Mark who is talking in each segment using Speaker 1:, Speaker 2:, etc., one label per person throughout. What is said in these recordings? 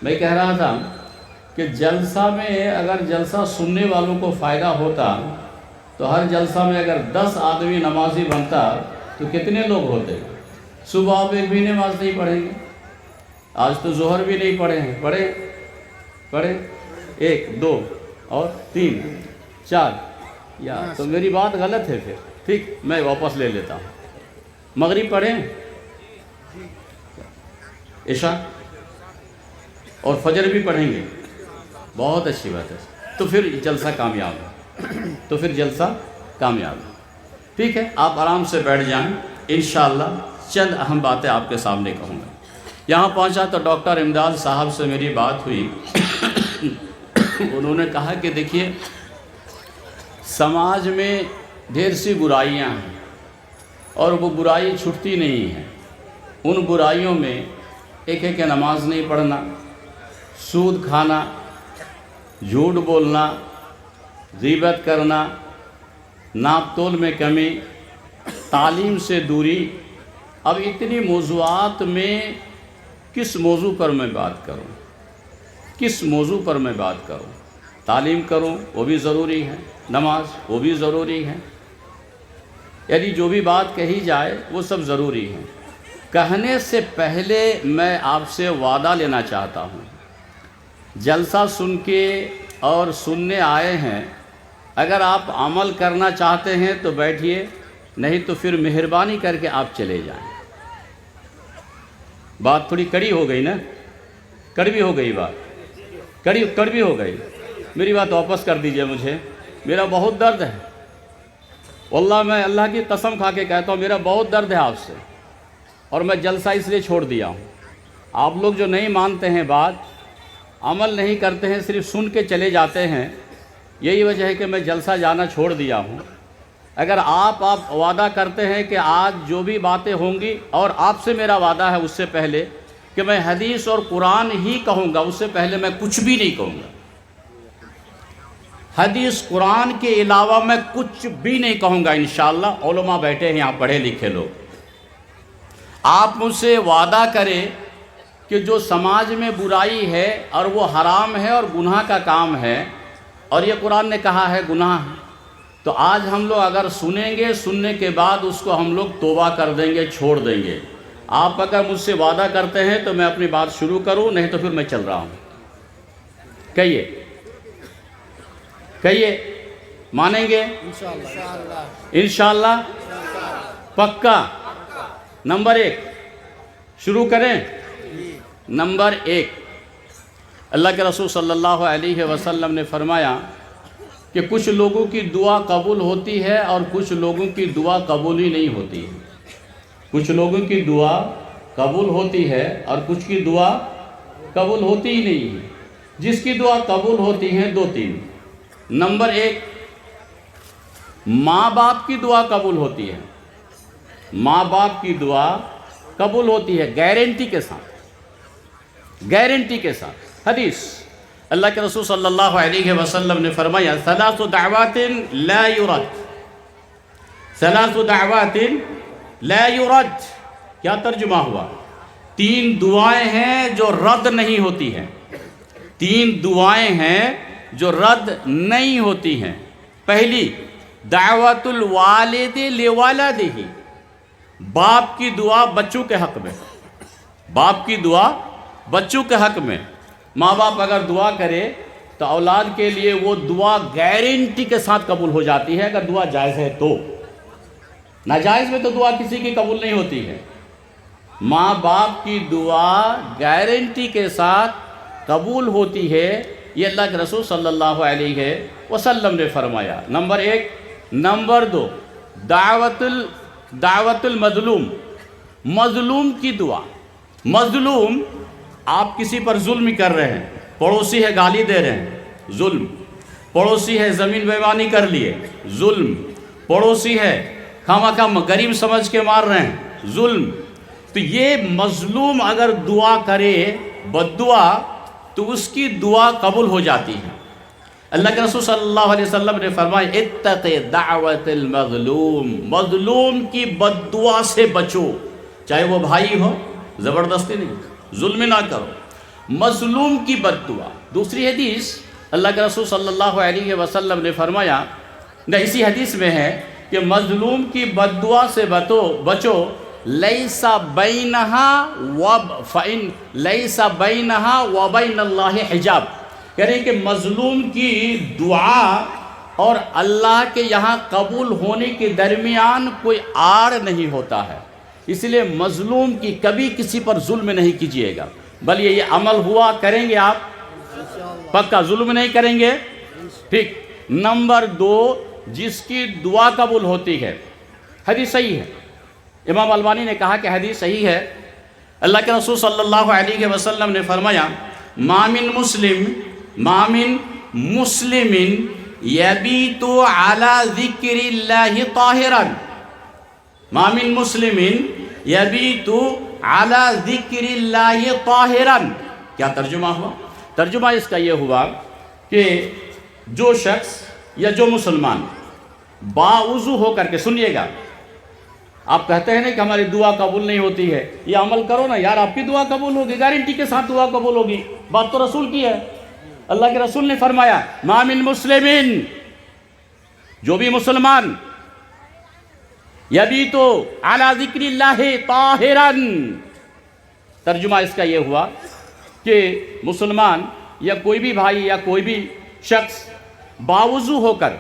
Speaker 1: میں کہہ رہا تھا کہ جلسہ میں اگر جلسہ سننے والوں کو فائدہ ہوتا تو ہر جلسہ میں اگر 10 آدمی نمازی بنتا تو کتنے لوگ ہوتے؟ صبح آپ ایک بھی نماز نہیں پڑھیں گے، آج تو ظہر بھی نہیں پڑھے ہیں، پڑھے 1 2 اور 3 4 یا تو میری بات غلط ہے پھر، ٹھیک میں واپس لے لیتا ہوں۔ مغرب پڑھیں، عشاء اور فجر بھی پڑھیں گے، بہت اچھی بات ہے، تو پھر جلسہ کامیاب ہے، ٹھیک ہے۔ آپ آرام سے بیٹھ جائیں، انشاءاللہ چند اہم باتیں آپ کے سامنے کہوں گا۔ یہاں پہنچا تو ڈاکٹر امداد صاحب سے میری بات ہوئی، انہوں نے کہا کہ دیکھیے سماج میں ڈھیر سی برائیاں ہیں اور وہ برائی چھٹتی نہیں ہیں۔ ان برائیوں میں ایک ہے کہ نماز نہیں پڑھنا، سود کھانا، جھوٹ بولنا، غیبت کرنا، ناپ تول میں کمی، تعلیم سے دوری۔ اب اتنی موضوعات میں کس موضوع پر میں بات کروں؟ تعلیم کروں وہ بھی ضروری ہے، نماز وہ بھی ضروری ہے، یعنی جو بھی بات کہی جائے وہ سب ضروری ہے۔ کہنے سے پہلے میں آپ سے وعدہ لینا چاہتا ہوں، جلسہ سن کے اور سننے آئے ہیں، اگر آپ عمل کرنا چاہتے ہیں تو بیٹھیے، نہیں تو پھر مہربانی کر کے آپ چلے جائیں۔ بات تھوڑی کڑی ہو گئی نا، کڑوی ہو گئی بات، کڑوی ہو گئی، میری بات واپس کر دیجئے مجھے، میرا بہت درد ہے، واللہ میں اللہ کی قسم کھا کے کہتا ہوں میرا بہت درد ہے آپ سے، اور میں جلسہ اس لیے چھوڑ دیا ہوں۔ آپ لوگ جو نہیں مانتے ہیں بات، عمل نہیں کرتے ہیں، صرف سن کے چلے جاتے ہیں، یہی وجہ ہے کہ میں جلسہ جانا چھوڑ دیا ہوں۔ اگر آپ وعدہ کرتے ہیں کہ آج جو بھی باتیں ہوں گی، اور آپ سے میرا وعدہ ہے اس سے پہلے کہ میں حدیث اور قرآن ہی کہوں گا، اس سے پہلے میں کچھ بھی نہیں کہوں گا، حدیث قرآن کے علاوہ میں کچھ بھی نہیں کہوں گا انشاءاللہ۔ علماء بیٹھے ہیں یہاں، پڑھے لکھے لوگ، آپ مجھ سے وعدہ کریں کہ جو سماج میں برائی ہے اور وہ حرام ہے اور گناہ کا کام ہے، اور یہ قرآن نے کہا ہے گناہ ہے، تو آج ہم لوگ اگر سنیں گے، سننے کے بعد اس کو ہم لوگ توبہ کر دیں گے، چھوڑ دیں گے۔ آپ اگر مجھ سے وعدہ کرتے ہیں تو میں اپنی بات شروع کروں، نہیں تو پھر میں چل رہا ہوں۔ کہیے مانیں گے؟ انشاءاللہ پکا۔ نمبر 1 شروع کریں۔ نمبر 1، اللہ کے رسول صلی اللہ علیہ وسلم نے فرمایا کہ کچھ لوگوں کی دعا قبول ہوتی ہے اور کچھ لوگوں کی دعا قبول ہی نہیں ہوتی ہے۔ کچھ لوگوں کی دعا قبول ہوتی ہے اور کچھ کی دعا قبول ہوتی ہی نہیں ہے۔ جس کی دعا قبول ہوتی ہیں 2-3۔ نمبر 1، ماں باپ کی دعا قبول ہوتی ہے، ماں باپ کی دعا قبول ہوتی ہے گارنٹی کے ساتھ، حدیث اللہ کے رسول صلی اللہ علیہ وسلم نے فرمایا ثلاث دعوات لا يرد۔ کیا ترجمہ ہوا؟ 3 دعائیں ہیں جو رد نہیں ہوتی ہیں، 3 دعائیں ہیں جو رد نہیں ہوتی ہیں۔ پہلی، دعوت الوالد لولدہ، باپ کی دعا بچوں کے حق میں، باپ کی دعا بچوں کے حق میں۔ ماں باپ اگر دعا کرے تو اولاد کے لیے وہ دعا گارنٹی کے ساتھ قبول ہو جاتی ہے، اگر دعا جائز ہے تو۔ ناجائز میں تو دعا کسی کی قبول نہیں ہوتی ہے۔ ماں باپ کی دعا گارنٹی کے ساتھ قبول ہوتی ہے، یہ اللہ کے رسول صلی اللہ علیہ وسلم نے فرمایا۔ نمبر 1۔ نمبر 2، دعوت المظلوم، مظلوم کی دعا۔ مظلوم، آپ کسی پر ظلم کر رہے ہیں، پڑوسی ہے گالی دے رہے ہیں، ظلم۔ پڑوسی ہے زمین بیوانی کر لیے، ظلم۔ پڑوسی ہے خواہ غریب سمجھ کے مار رہے ہیں، ظلم۔ تو یہ مظلوم اگر دعا کرے بد دعا تو اس کی دعا قبول ہو جاتی ہے۔ اللہ کے رسول صلی اللہ علیہ وسلم نے فرمایا اتق دعوت المظلوم، مظلوم کی بد دعا سے بچو، چاہے وہ بھائی ہو، زبردستی نہیں، ظلم نہ کرو۔ مظلوم کی بد دعا۔ دوسری حدیث اللہ کے رسول صلی اللہ علیہ وسلم نے فرمایا، اسی حدیث میں ہے کہ مظلوم کی بد دعا سے بچو، لیس بینہا و بین اللہ حجاب، کہہ رہے ہیں کہ مظلوم کی دعا اور اللہ کے یہاں قبول ہونے کے درمیان کوئی آڑ نہیں ہوتا ہے، اس لیے مظلوم کی کبھی کسی پر ظلم نہیں کیجیے گا، بلکہ یہ عمل ہوا کریں گے آپ پکا، ظلم نہیں کریں گے، ٹھیک۔ نمبر 2، جس کی دعا قبول ہوتی ہے، حدیث صحیح ہے، امام البانی نے کہا کہ حدیث صحیح ہے، اللہ کے رسول صلی اللہ علیہ وسلم نے فرمایا، ما من مسلم یبیت علی ذکر اللہ طاہرا، ما من مسلم یبیت علی ذکر اللہ طاہرا۔ کیا ترجمہ ہوا؟ ترجمہ اس کا یہ ہوا کہ جو شخص یا جو مسلمان باوضو ہو کر کے، سنیے گا، آپ کہتے ہیں نا کہ ہماری دعا قبول نہیں ہوتی ہے، یہ عمل کرو نا یار، آپ کی دعا قبول ہوگی، گارنٹی کے ساتھ دعا قبول ہوگی، بات تو رسول کی ہے۔ اللہ کے رسول نے فرمایا، ما من مسلمین، جو بھی مسلمان، یبیتو علی ذکر اللہ طاہرا، ترجمہ اس کا یہ ہوا کہ مسلمان یا کوئی بھی بھائی یا کوئی بھی شخص باوضو ہو کر،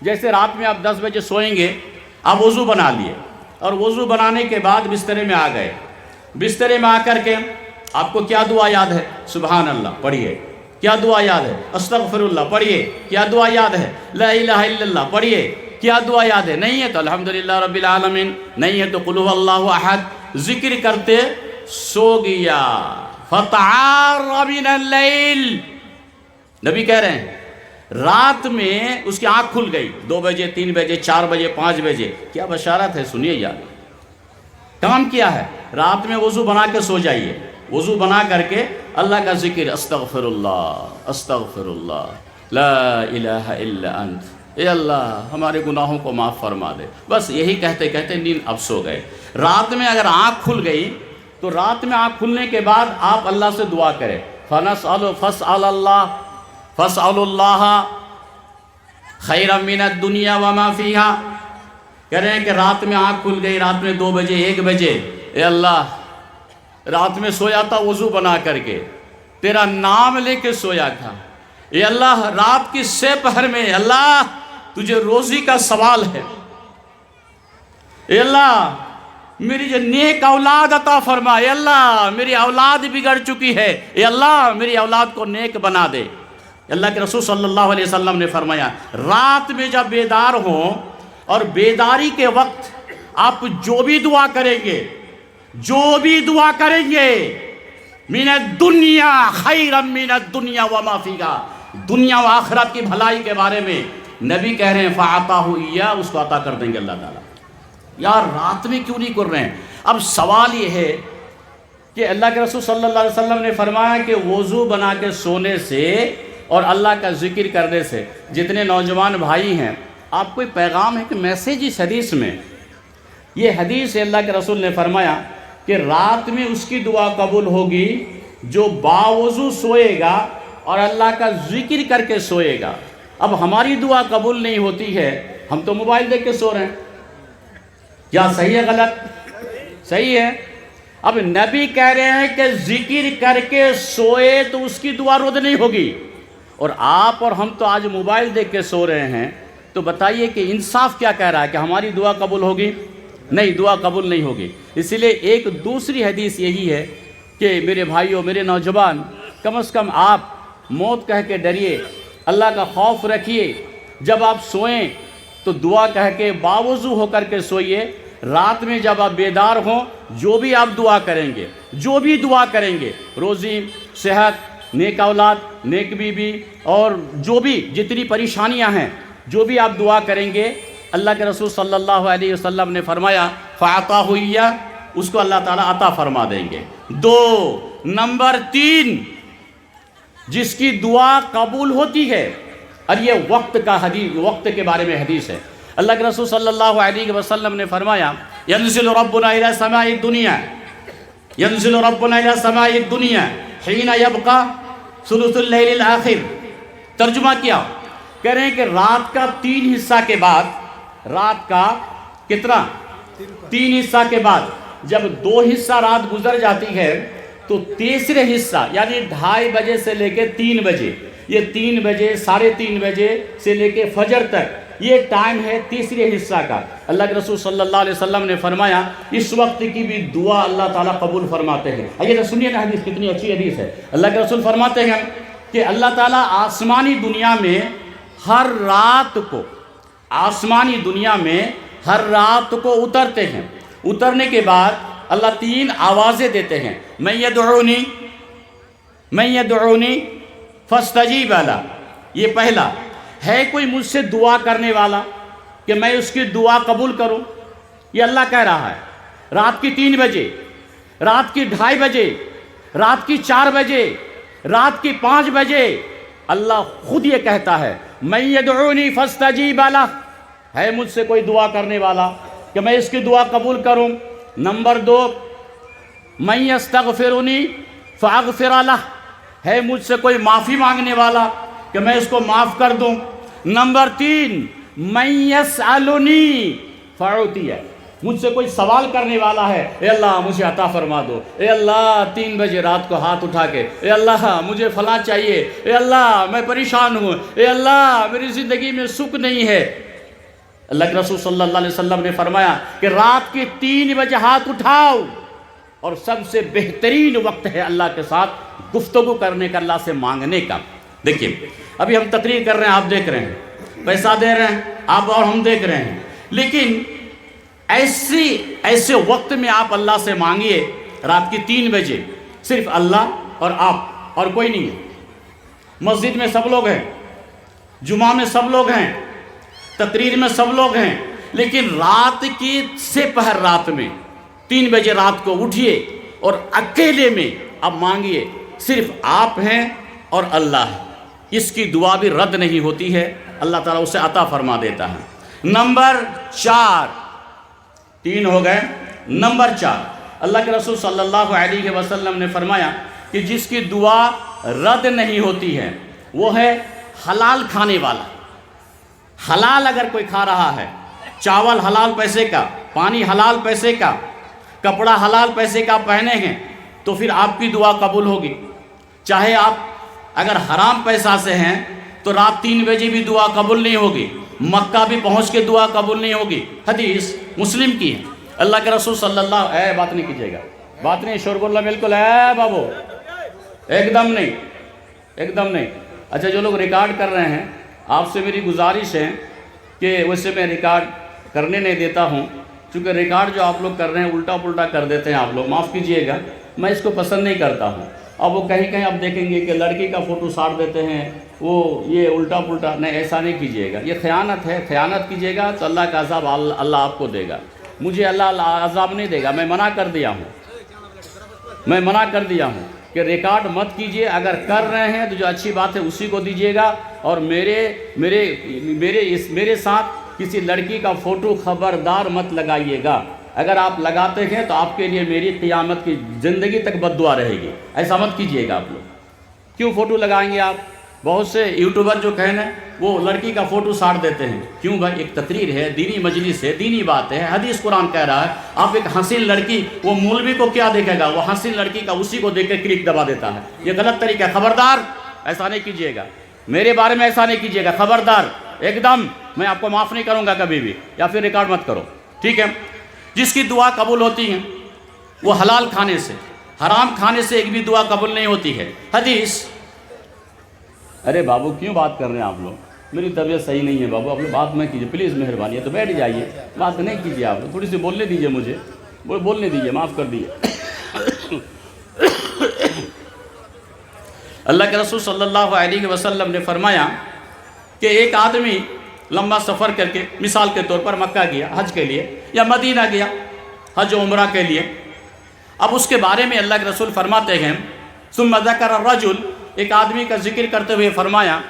Speaker 1: جیسے رات میں آپ 10 بجے سوئیں گے، آپ وضو بنا لیے اور وضو بنانے کے بعد بسترے میں آ گئے، بسترے میں آ کر کے آپ کو کیا دعا یاد ہے؟ سبحان اللہ پڑھیے۔ کیا دعا یاد ہے؟ استغفر اللہ پڑھیے۔ کیا دعا یاد ہے؟ لا الہ الا اللہ پڑھیے۔ کیا دعا یاد ہے؟ نہیں ہے تو الحمدللہ رب العالمین، نہیں ہے تو قل هو اللہ احد، ذکر کرتے سو گیا۔ فَتَعَارَ مِنَ اللَّيْلِ، نبی کہہ رہے ہیں رات میں اس کی آنکھ کھل گئی، 2 بجے 3 بجے 4 بجے 5 بجے، کیا بشارت ہے؟ سنیے یار، کام کیا ہے؟ رات میں وضو بنا کے سو جائیے، وضو بنا کر کے اللہ کا ذکر، استغفر اللہ لا الہ الا انت، اے اللہ ہمارے گناہوں کو معاف فرما دے، بس یہی کہتے کہتے نیند اب سو گئے۔ رات میں اگر آنکھ کھل گئی تو رات میں آنکھ کھلنے کے بعد آپ اللہ سے دعا کریں، فَاسْأَلُوا اللَّهَ خَيْرًا مِنَ الدُّنْيَا وَمَا فِيهَا، کہہ رہے ہیں کہ رات میں آنکھ کھل گئی، رات میں 2 بجے 1 بجے، اے اللہ رات میں سویا تھا وضو بنا کر کے، تیرا نام لے کے سویا تھا، اے اللہ رات کی 6 پہر میں اللہ تجھے روزی کا سوال ہے، اے اللہ میری جو نیک اولاد عطا فرما، اے اللہ میری اولاد بگڑ چکی ہے، اے اللہ میری اولاد کو نیک بنا دے۔ اللہ کے رسول صلی اللہ علیہ وسلم نے فرمایا، رات میں جب بیدار ہوں اور بیداری کے وقت آپ جو بھی دعا کریں گے، من الدنیا خیرا من الدنیا وما فیہا، دنیا و آخرت کی بھلائی کے بارے میں نبی کہہ رہے ہیں فَعَطَاهُ إِيَّاهُ، اس کو عطا کر دیں گے اللہ تعالیٰ۔ یار رات میں کیوں نہیں کر رہے ہیں؟ اب سوال یہ ہے کہ اللہ کے رسول صلی اللہ علیہ وسلم نے فرمایا کہ وضو بنا کے سونے سے اور اللہ کا ذکر کرنے سے، جتنے نوجوان بھائی ہیں آپ کوئی پیغام ہے کہ میسیج اس حدیث میں، یہ حدیث اللہ کے رسول نے فرمایا کہ رات میں اس کی دعا قبول ہوگی جو باوضو سوئے گا اور اللہ کا ذکر کر کے سوئے گا۔ اب ہماری دعا قبول نہیں ہوتی ہے، ہم تو موبائل دیکھ کے سو رہے ہیں، کیا صحیح ہے غلط؟ صحیح ہے۔ اب نبی کہہ رہے ہیں کہ ذکر کر کے سوئے تو اس کی دعا رد نہیں ہوگی، اور آپ اور ہم تو آج موبائل دیکھ کے سو رہے ہیں، تو بتائیے کہ انصاف کیا کہہ رہا ہے کہ ہماری دعا قبول ہوگی؟ نہیں، دعا قبول نہیں ہوگی۔ اسی لیے ایک دوسری حدیث یہی ہے کہ میرے بھائیوں، میرے نوجوان، کم از کم آپ موت کہہ کے ڈریے، اللہ کا خوف رکھیے، جب آپ سوئیں تو دعا کہہ کے باوضو ہو کر کے سوئیے، رات میں جب آپ بیدار ہوں جو بھی آپ دعا کریں گے، روزی، صحت، نیک اولاد، نیک بیوی، اور جو بھی جتنی پریشانیاں ہیں، جو بھی آپ دعا کریں گے، اللہ کے رسول صلی اللہ علیہ وسلم نے فرمایا فَعَطَاهُ إِيَّاهُ، اس کو اللہ تعالیٰ عطا فرما دیں گے۔ 2 نمبر 3، جس کی دعا قبول ہوتی ہے، اور یہ وقت کے بارے میں حدیث ہے، اللہ کے رسول صلی اللہ علیہ وسلم نے فرمایا ينزل ربنا إلى سماء الدنيا، ينزل ربنا إلى سماء الدنيا حین یبقا ثلث اللیل الآخر. ترجمہ کیا؟ کہہ رہے ہیں کہ رات کا 3 حصہ کے بعد، رات کا کتنا 3 حصہ کے بعد جب 2 حصہ رات گزر جاتی ہے تو تیسرے حصہ یعنی 2:30 بجے سے لے کے 3 بجے، یہ 3 بجے 3:30 بجے سے لے کے فجر تک یہ ٹائم ہے تیسرے حصہ کا. اللہ کے رسول صلی اللہ علیہ وسلم نے فرمایا اس وقت کی بھی دعا اللہ تعالیٰ قبول فرماتے ہیں. آئیے تو سنیے نا حدیث، کتنی اچھی حدیث ہے. اللہ کے رسول فرماتے ہیں کہ اللہ تعالیٰ آسمانی دنیا میں ہر رات کو، آسمانی دنیا میں ہر رات کو اترتے ہیں. اترنے کے بعد اللہ 3 آوازیں دیتے ہیں. من یدعونی فاستجیب لہ. یہ پہلا ہے، کوئی مجھ سے دعا کرنے والا کہ میں اس کی دعا قبول کروں. یہ اللہ کہہ رہا ہے. رات کی 3 بجے، رات کی 2:30 بجے، رات کی 4 بجے، رات کی 5 بجے اللہ خود یہ کہتا ہے من یدعونی فاستجیب لہ، ہے مجھ سے کوئی دعا کرنے والا کہ میں اس کی دعا قبول کروں. نمبر 2 من یستغفرنی فاغفر لہ، ہے مجھ سے کوئی معافی مانگنے والا کہ میں اس کو معاف کر دوں. نمبر 3 من یسألنی فاعطی، مجھ سے کوئی سوال کرنے والا ہے، اے اللہ مجھے عطا فرما دو، اے اللہ 3 بجے رات کو ہاتھ اٹھا کے، اے اللہ مجھے فلاں چاہیے، اے اللہ میں پریشان ہوں، اے اللہ میری زندگی میں سکھ نہیں ہے. اللہ کے رسول صلی اللہ علیہ وسلم نے فرمایا کہ رات کے 3 بجے ہاتھ اٹھاؤ، اور سب سے بہترین وقت ہے اللہ کے ساتھ گفتگو کرنے کا، اللہ سے مانگنے کا. دیکھیے ابھی ہم تقریر کر رہے ہیں، آپ دیکھ رہے ہیں، پیسہ دے رہے ہیں آپ اور ہم دیکھ رہے ہیں، لیکن ایسے وقت میں آپ اللہ سے مانگیے. رات کی 3 بجے صرف اللہ اور آپ اور کوئی نہیں ہے. مسجد میں سب لوگ ہیں، جمعہ میں سب لوگ ہیں، تقریر میں سب لوگ ہیں، لیکن رات کی سے پہر رات میں 3 بجے رات کو اٹھیے اور اکیلے میں اب مانگیے. صرف آپ ہیں اور اللہ ہے. اس کی دعا بھی رد نہیں ہوتی ہے، اللہ تعالیٰ اسے عطا فرما دیتا ہے. نمبر 4، 3 ہو گئے. نمبر 4، اللہ کے رسول صلی اللہ علیہ وسلم نے فرمایا کہ جس کی دعا رد نہیں ہوتی ہے وہ ہے حلال کھانے والا. حلال اگر کوئی کھا رہا ہے، چاول حلال پیسے کا، پانی حلال پیسے کا، کپڑا حلال پیسے کا پہنے ہیں، تو پھر آپ کی دعا قبول ہوگی. چاہے آپ اگر حرام پیسہ سے ہیں تو رات 3 بجے بھی دعا قبول نہیں ہوگی، مکہ بھی پہنچ کے دعا قبول نہیں ہوگی. حدیث مسلم کی ہے. اللہ کے رسول صلی اللہ بات نہیں کیجیے گا، بات نہیں، شور اللہ بالکل بابو، ایک دم نہیں، ایک دم نہیں. اچھا جو لوگ ریکارڈ کر رہے ہیں، آپ سے میری گزارش ہے کہ ویسے میں ریکارڈ کرنے نہیں دیتا ہوں، چونکہ ریکارڈ جو آپ لوگ کر رہے ہیں الٹا پلٹا کر دیتے ہیں آپ لوگ، معاف کیجئے گا، میں اس کو پسند نہیں کرتا ہوں. اب وہ کہیں آپ دیکھیں گے کہ لڑکی کا فوٹو ساڑ دیتے ہیں، وہ یہ الٹا پلٹا، نہیں ایسا نہیں کیجئے گا، یہ خیانت ہے. خیانت کیجئے گا تو اللہ کا عذاب اللہ آپ کو دے گا، مجھے اللہ عذاب نہیں دے گا. میں منع کر دیا ہوں، میں منع کر دیا ہوں کہ ریکارڈ مت کیجئے. اگر کر رہے ہیں تو جو اچھی بات ہے اسی کو دیجئے گا، اور میرے ساتھ کسی لڑکی کا فوٹو خبردار مت لگائیے گا. اگر آپ لگاتے ہیں تو آپ کے لیے میری قیامت کی زندگی تک بد دعا رہے گی. ایسا مت کیجئے گا آپ لوگ. کیوں فوٹو لگائیں گے آپ؟ بہت سے یوٹیوبر جو کہنا وہ لڑکی کا فوٹو ساڑ دیتے ہیں. کیوں بھائی؟ ایک تقریر ہے، دینی مجلس ہے، دینی بات ہے، حدیث قرآن کہہ رہا ہے. آپ ایک حسین لڑکی، وہ مولوی کو کیا دیکھے گا؟ وہ حسین لڑکی کا اسی کو دیکھ کے کلک دبا دیتا ہے. یہ غلط طریقہ ہے، خبردار ایسا نہیں کیجئے گا. میرے بارے میں ایسا نہیں کیجئے گا، خبردار. ایک دم میں آپ کو معاف نہیں کروں گا کبھی بھی. یا پھر ریکارڈ مت کرو، ٹھیک ہے؟ جس کی دعا قبول ہوتی ہے وہ حلال کھانے سے، حرام کھانے سے ایک بھی دعا قبول نہیں ہوتی ہے. حدیث، ارے بابو کیوں بات کر رہے ہیں آپ لوگ؟ میری طبیعت صحیح نہیں ہے بابو، آپ لوگ بات میں کیجئے پلیز، مہربانی ہے. تو بیٹھ جائیے، بات نہیں کیجئے آپ لوگ، تھوڑی سی بولنے دیجئے مجھے، بولنے دیجئے، معاف کر دیجئے. اللہ کے رسول صلی اللہ علیہ وسلم نے فرمایا کہ ایک آدمی لمبا سفر کر کے، مثال کے طور پر مکہ گیا حج کے لیے، یا مدینہ گیا حج و عمرہ کے لیے. اب اس کے بارے میں اللہ کے رسول فرماتے ہیں ثم ذکر الرجل، ایک آدمی کا ذکر کرتے ہوئے فرمایا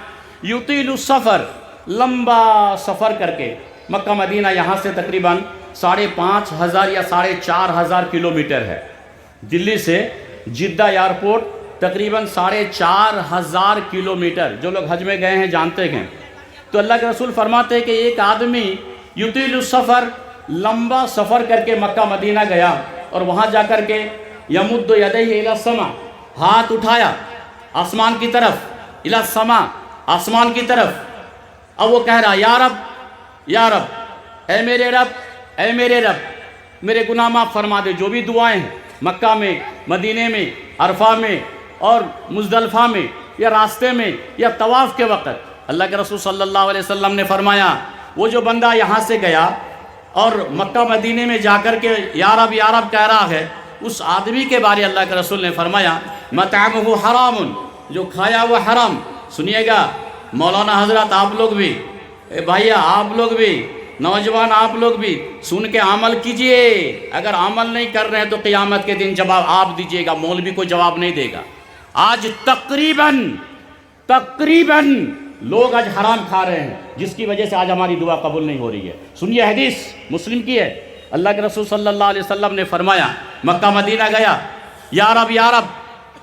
Speaker 1: یطیل السفر، لمبا سفر کر کے، مکہ مدینہ یہاں سے تقریباً 5,500 یا 4,500 کلومیٹر ہے. دلی سے جدہ ایئرپورٹ تقریباً 4,500 کلومیٹر. جو لوگ حج میں گئے ہیں جانتے ہیں. تو اللہ کے رسول فرماتے ہیں کہ ایک آدمی یطیل السفر، لمبا سفر کر کے مکہ مدینہ گیا اور وہاں جا کر کے یمد یدیہ الی السماء، ہاتھ اٹھایا آسمان کی طرف، الی السماء، آسمان کی طرف. اب وہ کہہ رہا یا رب یا رب، اے میرے رب اے میرے رب، میرے گناہ معاف فرما دے. جو بھی دعائیں ہیں مکہ میں، مدینے میں، عرفہ میں اور مزدلفہ میں یا راستے میں یا طواف کے وقت، اللہ کے رسول صلی اللہ علیہ وسلم نے فرمایا وہ جو بندہ یہاں سے گیا اور مکہ مدینے میں جا کر کے یا رب کہہ رہا ہے، اس آدمی کے بارے اللہ کے رسول نے فرمایا مطعمہ حرام، جو کھایا وہ حرام. سنیے گا مولانا حضرات، آپ لوگ بھی، بھائیا آپ لوگ بھی، نوجوان آپ لوگ بھی سن کے عمل کیجئے. اگر عمل نہیں کر رہے ہیں تو قیامت کے دن جواب آپ دیجئے گا، مولوی کو جواب نہیں دے گا. آج تقریباً لوگ آج حرام کھا رہے ہیں، جس کی وجہ سے آج ہماری دعا قبول نہیں ہو رہی ہے. سنیے حدیث مسلم کی ہے. اللہ کے رسول صلی اللہ علیہ وسلم نے فرمایا مکہ مدینہ گیا یا رب،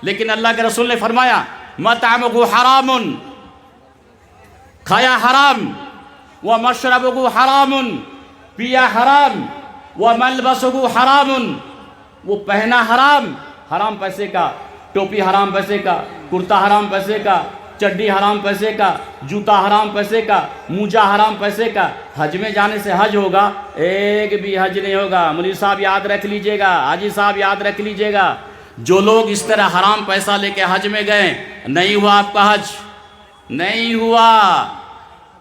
Speaker 1: لیکن اللہ کے رسول نے فرمایا مطعمہ حرام، کھایا حرام، ومشربہ حرام، پیا حرام، وملبسہ حرام، وہ پہنا حرام، حرام پیسے کا، ٹوپی حرام پیسے کا، کرتا حرام پیسے کا، چڈی حرام پیسے کا، جوتا حرام پیسے کا، موجہ حرام پیسے کا. حج میں جانے سے حج ہوگا؟ ایک بھی حج نہیں ہوگا. مولوی صاحب یاد رکھ لیجئے گا، حاجی صاحب یاد رکھ لیجئے گا، جو لوگ اس طرح حرام پیسہ لے کے حج میں گئے، نہیں ہوا آپ کا حج، نہیں ہوا.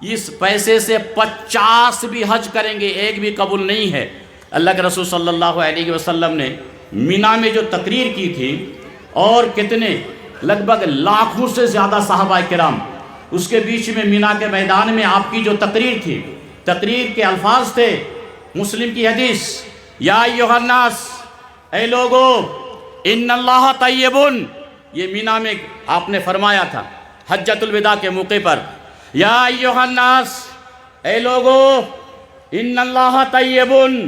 Speaker 1: اس پیسے سے 50 بھی حج کریں گے، ایک بھی قبول نہیں ہے. اللہ کے رسول صلی اللہ علیہ وسلم نے مینا میں جو تقریر کی تھی، اور کتنے لگ بھگ لاکھوں سے زیادہ صحابہ کرام اس کے بیچ میں مینا کے میدان میں آپ کی جو تقریر تھی، تقریر کے الفاظ تھے مسلم کی حدیث، یا ایھا الناس، اے لوگو، ان اللہ طیبن. یہ مینا میں آپ نے فرمایا تھا حجۃ الوداع کے موقع پر، یا ایھا الناس، اے لوگو، ان اللہ طیبن،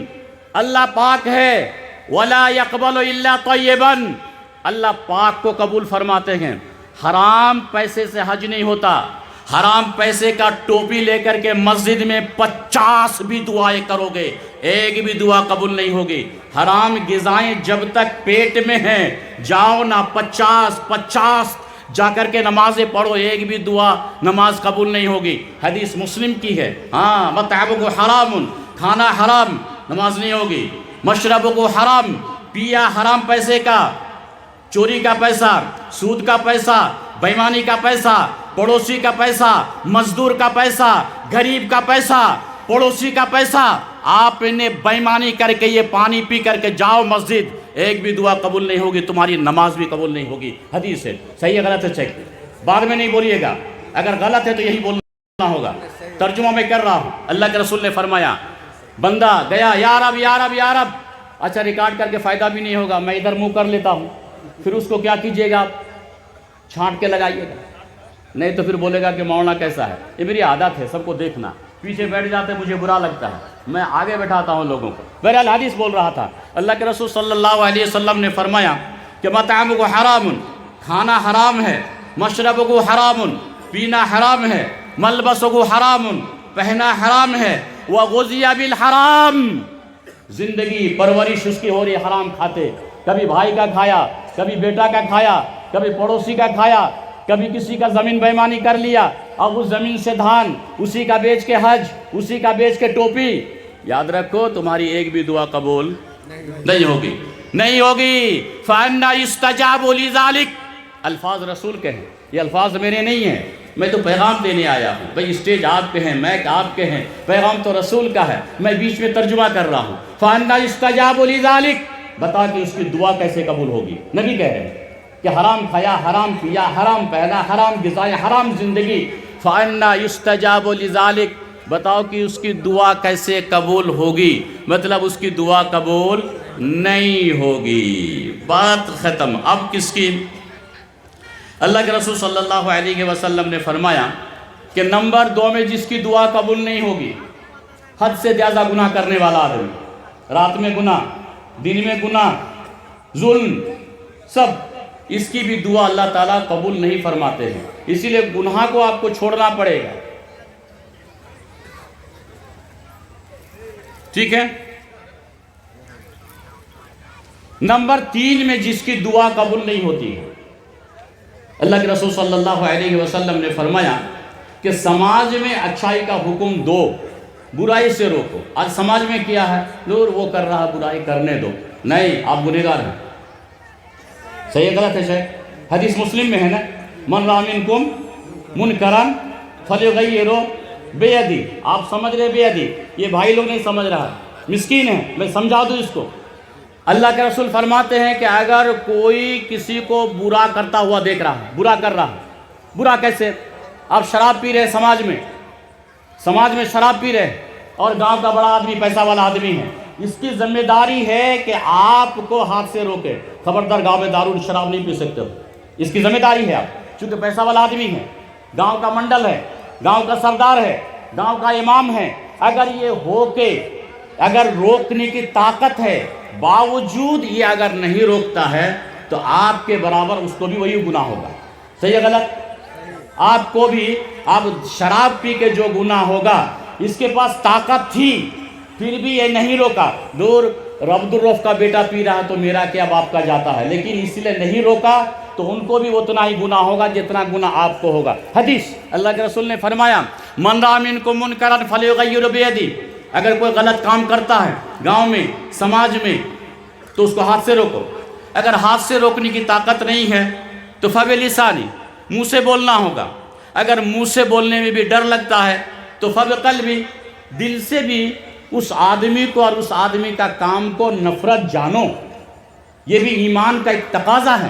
Speaker 1: اللہ پاک ہے، ولا يقبل الا طیبا، اللہ پاک کو قبول فرماتے ہیں. حرام پیسے سے حج نہیں ہوتا. حرام پیسے کا ٹوپی لے کر کے مسجد میں 50 بھی دعائیں کرو گے، ایک بھی دعا قبول نہیں ہوگی. حرام غذائیں جب تک پیٹ میں ہیں، جاؤ نہ 50 جا کر کے نمازیں پڑھو، ایک بھی دعا نماز قبول نہیں ہوگی. حدیث مسلم کی ہے. ہاں، مطعمہ حرام، کھانا حرام، نماز نہیں ہوگی. مشربہ حرام، پیا حرام پیسے کا، چوری کا پیسہ، سود کا پیسہ، بےایمانی کا پیسہ، پڑوسی کا پیسہ، مزدور کا پیسہ، غریب کا پیسہ، پڑوسی کا پیسہ. آپ نے بےایمانی کر کے یہ پانی پی کر کے جاؤ مسجد، ایک بھی دعا قبول نہیں ہوگی، تمہاری نماز بھی قبول نہیں ہوگی. حدیث ہے. صحیح ہے غلط ہے چیک بعد میں نہیں بولیے گا، اگر غلط ہے تو یہی بولنا ہوگا. ترجمہ میں کر رہا ہوں. اللہ کے رسول نے فرمایا بندہ گیا یا رب. اچھا ریکارڈ کر کے فائدہ بھی نہیں ہوگا، میں ادھر منہ کر لیتا ہوں. پھر اس کو کیا کیجئے گا؟ چھانٹ کے لگائیے گا، نہیں تو پھر بولے گا کہ مولانا کیسا ہے. یہ میری عادت ہے سب کو دیکھنا، پیچھے بیٹھ جاتے مجھے برا لگتا ہے، میں آگے بیٹھاتا ہوں لوگوں کو. بہرحال حدیث بول رہا تھا. اللہ کے رسول صلی اللہ علیہ وسلم نے فرمایا کہ مطعمہ حرام، کھانا حرام ہے، مشربہ حرام، پینا حرام ہے، ملبسہ حرام، پہنا حرام ہے، وغذی بالحرام، زندگی پرورش اس کی ہو رہی حرام کھاتے. کبھی بھائی کا کھایا، کبھی بیٹا کا کھایا، کبھی پڑوسی کا کھایا، کبھی کسی کا زمین بےایمانی کر لیا، اب اس زمین سے دھان، اسی کا بیچ کے حج، اسی کا بیچ کے ٹوپی. یاد رکھو تمہاری ایک بھی دعا قبول نہیں ہوگی، نہیں ہوگی. فَأَنَّا يُسْتَجَابُ لِذَلِكَ، الفاظ رسول کے ہیں، یہ الفاظ میرے نہیں ہیں، میں تو پیغام دینے آیا ہوں. بھئی اسٹیج آپ کے ہیں، مائک آپ کے ہیں، پیغام تو رسول کا ہے، میں بیچ میں ترجمہ کر رہا ہوں. فَأَنَّا يُسْتَجَابُ لِذَلِكَ، بتا کہ اس کی دعا کیسے قبول ہوگی. نبی کہہ رہے ہیں کہ حرام کھایا، حرام پیا، حرام پہنا، حرام غذائیں، حرام زندگی. فَأَنَّا يُسْتَجَابُ لِذَلِكَ، بتاؤ کہ اس کی دعا کیسے قبول ہوگی. مطلب اس کی دعا قبول نہیں ہوگی. بات ختم. اب کس کی؟ اللہ کے رسول صلی اللہ علیہ وسلم نے فرمایا کہ نمبر 2 میں جس کی دعا قبول نہیں ہوگی، حد سے زیادہ گناہ کرنے والا آدمی. رات میں گناہ، دن میں گناہ، ظلم، سب اس کی بھی دعا اللہ تعالیٰ قبول نہیں فرماتے ہیں، اسی لیے گناہ کو آپ کو چھوڑنا پڑے گا، ٹھیک ہے۔ نمبر 3 میں جس کی دعا قبول نہیں ہوتی ہے، اللہ کے رسول صلی اللہ علیہ وسلم نے فرمایا کہ سماج میں اچھائی کا حکم دو، برائی سے روکو۔ آج سماج میں کیا ہے، لوگ وہ کر رہا برائی کرنے دو، نہیں آپ گنہگار ہیں، صحیح غلط ہے شاید، حدیث مسلم میں ہے نا، من رأى منکم منکرا فلیغیرہ بیدی، آپ سمجھ رہے بیدی، یہ بھائی لوگ نہیں سمجھ رہا، مسکین ہے، میں سمجھا دوں اس کو۔ اللہ کے رسول فرماتے ہیں کہ اگر کوئی کسی کو برا کرتا ہوا دیکھ رہا ہے، برا کر رہا ہے، برا کیسے، آپ شراب پی رہے سماج میں شراب پی رہے اور گاؤں کا بڑا آدمی، پیسہ والا آدمی ہے، اس کی ذمہ داری ہے کہ آپ کو ہاتھ سے روکے، خبردار گاؤں میں دارو شراب نہیں پی سکتے ہو، اس کی ذمہ داری ہے آپ، چونکہ پیسہ والا آدمی ہے، گاؤں کا منڈل ہے، گاؤں کا سردار ہے، گاؤں کا امام ہے، اگر یہ ہو کے اگر روکنے کی طاقت ہے باوجود یہ اگر نہیں روکتا ہے تو آپ کے برابر اس کو بھی وہی گناہ ہوگا، صحیح ہے غلط، آپ کو بھی، آپ شراب پی کے جو گناہ ہوگا، اس کے پاس طاقت تھی پھر بھی یہ نہیں روکا، دور عبد الرف کا بیٹا پی رہا تو میرا کیا باپ کا جاتا ہے، لیکن اس لیے نہیں روکا تو ان کو بھی اتنا ہی گناہ ہوگا جتنا گناہ آپ کو ہوگا۔ حدیث اللہ کے رسول نے فرمایا من رأى منکم منکرا فلیغیرہ بیدی، اگر کوئی غلط کام کرتا ہے گاؤں میں، سماج میں، تو اس کو ہاتھ سے روکو، اگر ہاتھ سے روکنے کی طاقت نہیں ہے تو فبلسانی، منہ سے بولنا ہوگا، اگر منہ سے بولنے میں بھی ڈر لگتا ہے تو فبقلبی، دل سے بھی اس آدمی کو اور اس آدمی کا کام کو نفرت جانو، یہ بھی ایمان کا ایک تقاضا ہے۔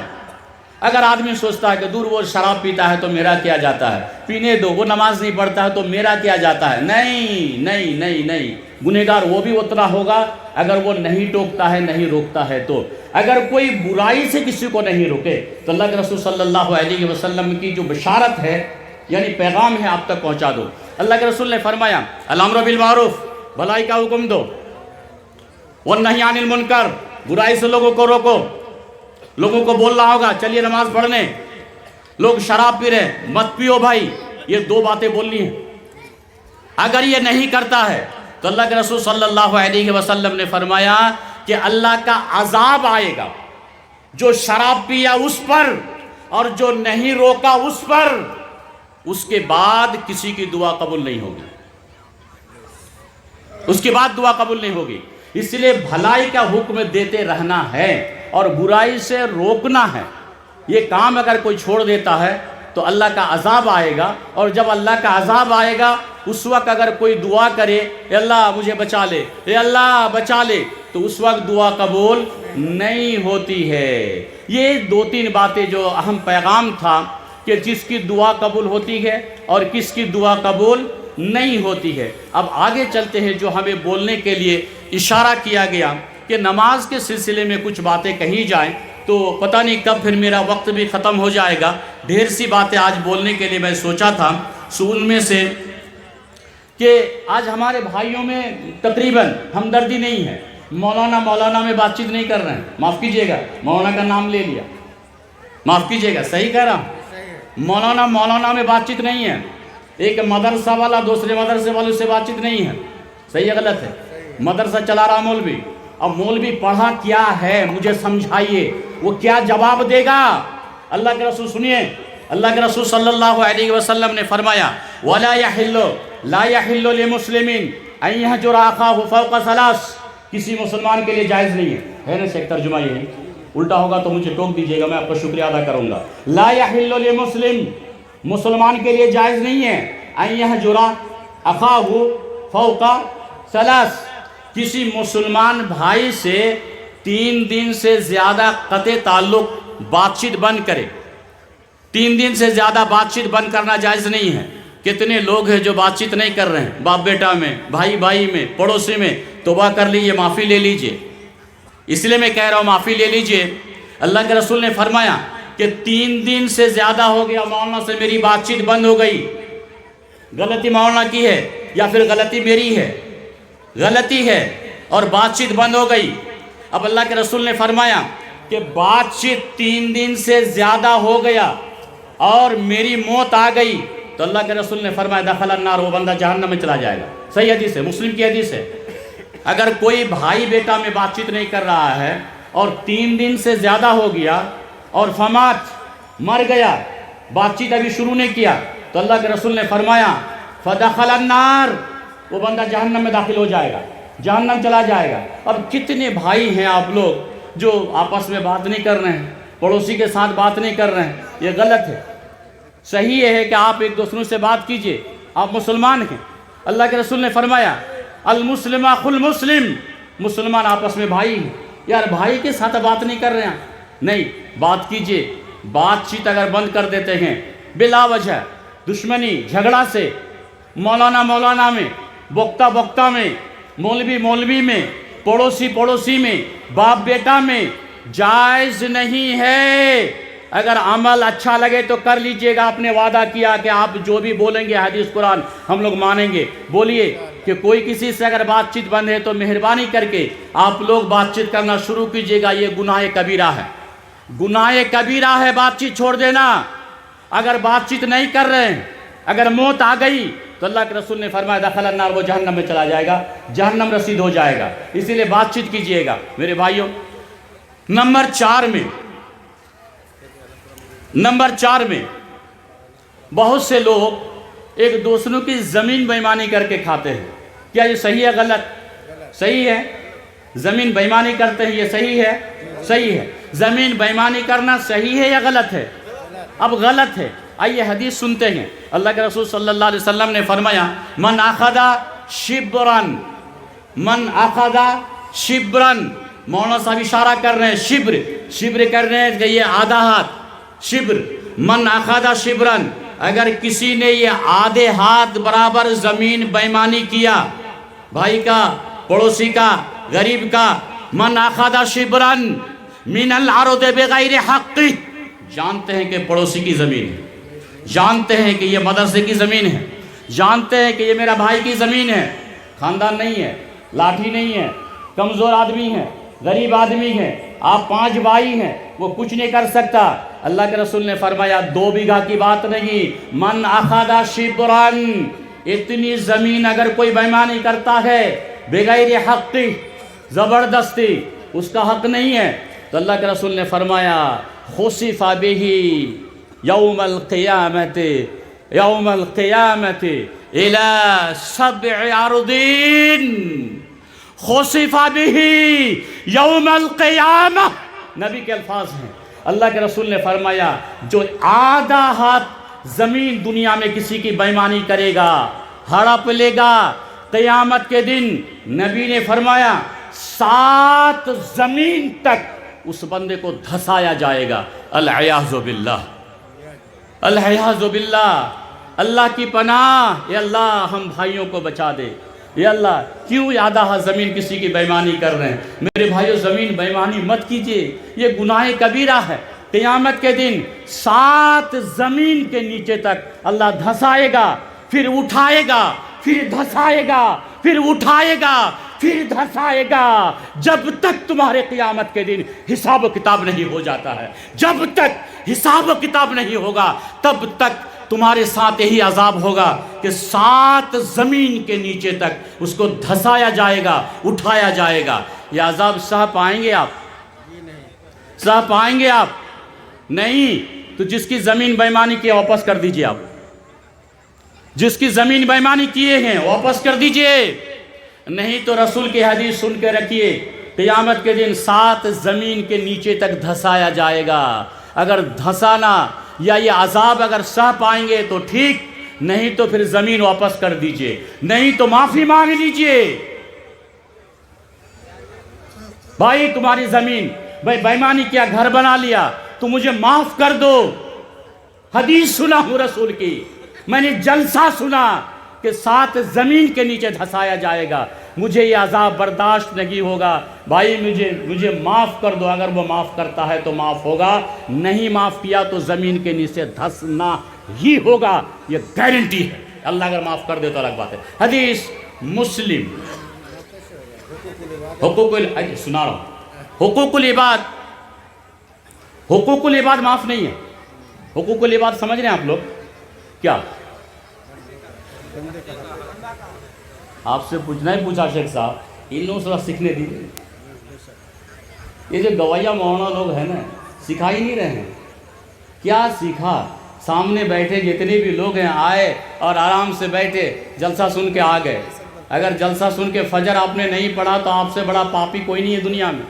Speaker 1: اگر آدمی سوچتا ہے کہ دور وہ شراب پیتا ہے تو میرا کیا جاتا ہے، پینے دو، وہ نماز نہیں پڑھتا ہے تو میرا کیا جاتا ہے، نہیں نہیں نہیں نہیں، گنہگار وہ بھی اتنا ہوگا اگر وہ نہیں ٹوکتا ہے، نہیں روکتا ہے تو۔ اگر کوئی برائی سے کسی کو نہیں روکے تو اللہ کے رسول صلی اللہ علیہ وسلم کی جو بشارت ہے، یعنی پیغام ہے، آپ تک پہنچا دو۔ اللہ کے رسول نے فرمایا الامر بالمعروف، بھلائی کا حکم دو، والنہی عن المنکر، برائی سے لوگوں کو روکو، لوگوں کو بولنا ہوگا چلیے نماز پڑھنے، لوگ شراب پی رہے مت پیو بھائی، یہ 2 باتیں بولنی ہیں۔ اگر یہ نہیں کرتا ہے تو اللہ کے رسول صلی اللہ علیہ وسلم نے فرمایا کہ اللہ کا عذاب آئے گا، جو شراب پیا اس پر اور جو نہیں روکا اس پر، اس کے بعد کسی کی دعا قبول نہیں ہوگی، اس کے بعد دعا قبول نہیں ہوگی۔ اس لیے بھلائی کا حکم دیتے رہنا ہے اور برائی سے روکنا ہے۔ یہ کام اگر کوئی چھوڑ دیتا ہے تو اللہ کا عذاب آئے گا، اور جب اللہ کا عذاب آئے گا اس وقت اگر کوئی دعا کرے اے اللہ مجھے بچا لے، اے اللہ بچا لے، تو اس وقت دعا قبول نہیں ہوتی ہے۔ یہ 2-3 باتیں جو اہم پیغام تھا کہ جس کی دعا قبول ہوتی ہے اور کس کی دعا قبول نہیں ہوتی ہے۔ اب آگے چلتے ہیں، جو ہمیں بولنے کے لیے اشارہ کیا گیا کہ نماز کے سلسلے میں کچھ باتیں کہی جائیں، تو پتہ نہیں کب پھر میرا وقت بھی ختم ہو جائے گا۔ ڈھیر سی باتیں آج بولنے کے لیے میں سوچا تھا، ان میں سے کہ آج ہمارے بھائیوں میں تقریباً ہمدردی نہیں ہے، مولانا میں بات چیت نہیں کر رہے ہیں، معاف کیجئے گا، مولانا کا نام لے لیا، معاف کیجئے گا، صحیح کہہ رہا ہوں، مولانا میں بات چیت نہیں ہے، ایک مدرسہ والا دوسرے مدرسے والوں سے بات چیت نہیں ہے، صحیح ہے غلط ہے، مدرسہ چلا رہا مولوی، اب مولوی پڑھا کیا ہے مجھے سمجھائیے، وہ کیا جواب دے گا؟ اللہ کے رسول سنیے، اللہ کے رسول صلی اللہ علیہ وسلم نے فرمایا وَلَا يَحِلُّ لَا يَحِلُّ لِمُسْلِمٍ أَن يَهْجُرَ أَخَاهُ فَوْقَ ثَلَاثٍ، کسی مسلمان کے لیے جائز نہیں ہے نا، سے ایک ترجمہ یہ ہے، الٹا ہوگا تو مجھے ٹوک دیجئے گا، میں آپ کا شکریہ ادا کروں گا۔ لا يَحِلُّ لِمُسْلِمٍ، مسلمان کے لیے جائز نہیں ہے أن يَهْجُرَ أَخَاهُ فَوْقَ ثَلَاثٍ، کسی مسلمان بھائی سے 3 دن سے زیادہ قطع تعلق بات چیت بند کرے، 3 دن سے زیادہ بات چیت بند کرنا جائز نہیں ہے۔ کتنے لوگ ہیں جو بات چیت نہیں کر رہے ہیں، باپ بیٹا میں، بھائی بھائی میں، پڑوسی میں، توبہ کر لیجئے، معافی لے لیجئے، اس لیے میں کہہ رہا ہوں معافی لے لیجئے۔ اللہ کے رسول نے فرمایا کہ 3 دن سے زیادہ ہو گیا، مولانا سے میری بات چیت بند ہو گئی، غلطی مولانا کی ہے یا پھر غلطی میری ہے، غلطی ہے اور بات چیت بند ہو گئی۔ اب اللہ کے رسول نے فرمایا کہ بات چیت 3 دن سے زیادہ ہو گیا اور میری موت آ گئی تو اللہ کے رسول نے فرمایا دخل النار، وہ بندہ جہنم میں چلا جائے گا۔ صحیح حدیث ہے، مسلم کی حدیث ہے۔ اگر کوئی بھائی بیٹا میں بات چیت نہیں کر رہا ہے اور 3 دن سے زیادہ ہو گیا اور فمات مر گیا، بات چیت ابھی شروع نہیں کیا، تو اللہ کے رسول نے فرمایا فدخل النار، وہ بندہ جہنم میں داخل ہو جائے گا، جہنم چلا جائے گا۔ اب کتنے بھائی ہیں آپ لوگ جو آپس میں بات نہیں کر رہے ہیں، پڑوسی کے ساتھ بات نہیں کر رہے ہیں، یہ غلط ہے۔ صحیح ہے کہ آپ ایک دوسروں سے بات کیجئے، آپ مسلمان ہیں۔ اللہ کے رسول نے فرمایا المسلم اخو المسلم، مسلمان آپس میں بھائی ہیں۔ یار بھائی کے ساتھ بات نہیں کر رہے ہیں، نہیں بات کیجئے۔ بات چیت اگر بند کر دیتے ہیں بلا وجہ دشمنی جھگڑا سے، مولانا میں، بکتا میں، مولوی میں، پڑوسی میں، باپ بیٹا میں، جائز نہیں ہے۔ اگر عمل اچھا لگے تو کر لیجئے گا، آپ نے وعدہ کیا کہ آپ جو بھی بولیں گے حدیث قرآن ہم لوگ مانیں گے۔ بولیے کہ کوئی کسی سے اگر بات چیت بند ہے تو مہربانی کر کے آپ لوگ بات چیت کرنا شروع کیجئے گا، یہ گناہ کبیرہ ہے، گناہ کبیرہ ہے بات چیت چھوڑ دینا۔ اگر بات چیت نہیں کر رہے ہیں، اگر موت آ گئی تو اللہ کے رسول نے فرمایا دخل النار، وہ جہنم میں چلا جائے گا، جہنم رسید ہو جائے گا۔ اسی لیے بات چیت کیجئے گا میرے بھائیوں۔ نمبر 4 میں بہت سے لوگ ایک دوسروں کی زمین بےایمانی کر کے کھاتے ہیں۔ کیا یہ صحیح ہے غلط؟ صحیح ہے۔ زمین بےایمانی کرتے ہیں، یہ صحیح ہے؟ صحیح ہے۔ زمین بےایمانی کرنا صحیح ہے یا غلط ہے؟ اب غلط ہے۔ آئیے حدیث سنتے ہیں۔ اللہ کے رسول صلی اللہ علیہ وسلم نے فرمایا من اخذ شبرن، مولانا صاحب اشارہ کر رہے ہیں شبر کر رہے ہیں کہ یہ آدھا ہاتھ، شبر، من اخذ شبرن، اگر کسی نے یہ آدھے ہاتھ برابر زمین بےایمانی کیا، بھائی کا، پڑوسی کا، غریب کا، من اخذ شبرن من الارض بغیر حق، جانتے ہیں کہ پڑوسی کی زمین ہے، جانتے ہیں کہ یہ مدرسے کی زمین ہے، جانتے ہیں کہ یہ میرا بھائی کی زمین ہے، خاندان نہیں ہے، لاٹھی نہیں ہے، کمزور آدمی ہے، غریب آدمی ہے، آپ 5 بھائی ہیں، وہ کچھ نہیں کر سکتا۔ اللہ کے رسول نے فرمایا 2 بیگھہ کی بات نہیں، من اخذ شبرن، اتنی زمین اگر کوئی بےایمانی کرتا ہے بغیر حق، زبردستی اس کا حق نہیں ہے، تو اللہ کے رسول نے فرمایا خسف بہ یوم القیامت الى 7 ارضین، خسف بہ یوم القیامہ، نبی کے الفاظ ہیں۔ اللہ کے رسول نے فرمایا جو آدھا ہاتھ زمین دنیا میں کسی کی بےایمانی کرے گا، ہڑپ لے گا، قیامت کے دن نبی نے فرمایا 7 زمین تک اس بندے کو دھسایا جائے گا۔ العیاذ باللہ، العیاذ باللہ، اللہ کی پناہ۔ اے اللہ ہم بھائیوں کو بچا دے۔ اے اللہ کیوں آدھا ہاتھ زمین کسی کی بےایمانی کر رہے ہیں؟ میرے بھائیوں زمین بےایمانی مت کیجئے، یہ گناہ کبیرہ ہے۔ قیامت کے دن 7 زمین کے نیچے تک اللہ دھسائے گا، پھر اٹھائے گا، پھر دھسائے گا، پھر اٹھائے گا، پھر دھسائے گا، جب تک تمہارے قیامت کے دن حساب و کتاب نہیں ہو جاتا ہے۔ جب تک حساب و کتاب نہیں ہوگا تب تک تمہارے ساتھ یہی عذاب ہوگا کہ 7 زمین کے نیچے تک اس کو دھسایا جائے گا، اٹھایا جائے گا۔ یہ عذاب سہ پائیں گے آپ؟ سہ پائیں گے آپ؟ نہیں۔ تو جس کی زمین بےایمانی کی واپس کر دیجئے، آپ جس کی زمین بےایمانی کیے ہیں واپس کر دیجئے، نہیں تو رسول کی حدیث سن کے رکھیے، قیامت کے دن 7 زمین کے نیچے تک دھسایا جائے گا۔ اگر دھسانا یا یہ عذاب اگر سہ پائیں گے تو ٹھیک، نہیں تو پھر زمین واپس کر دیجئے، نہیں تو معافی مانگ لیجئے۔ بھائی تمہاری زمین بےایمانی کیا، گھر بنا لیا، تو مجھے معاف کر دو۔ حدیث سنا ہوں رسول کی، میں نے جلسہ سنا کہ 7 زمین کے نیچے دھسایا جائے گا، مجھے یہ عذاب برداشت نہیں ہوگا، بھائی مجھے معاف کر دو۔ اگر وہ معاف کرتا ہے تو معاف ہوگا، نہیں معاف کیا تو زمین کے نیچے دھسنا ہی ہوگا، یہ گارنٹی ہے۔ اللہ اگر معاف کر دے تو الگ بات ہے۔ حدیث مسلم، سنا رہا ہوں، حقوق العباد حقوق العباد معاف نہیں ہے. حقوق العباد سمجھ رہے ہیں آپ لوگ کیا؟ آپ سے پوچھنا ہی پوچھا شیخ صاحب, ان لوگوں سے سیکھنے دیجیے. یہ جو گویا مولانا لوگ ہیں نا, سکھا ہی نہیں رہے ہیں. کیا سیکھا؟ سامنے بیٹھے جتنے بھی لوگ ہیں آئے اور آرام سے بیٹھے, جلسہ سن کے آ گئے. اگر جلسہ سن کے فجر آپ نے نہیں پڑھا تو آپ سے بڑا پاپی کوئی نہیں ہے دنیا میں.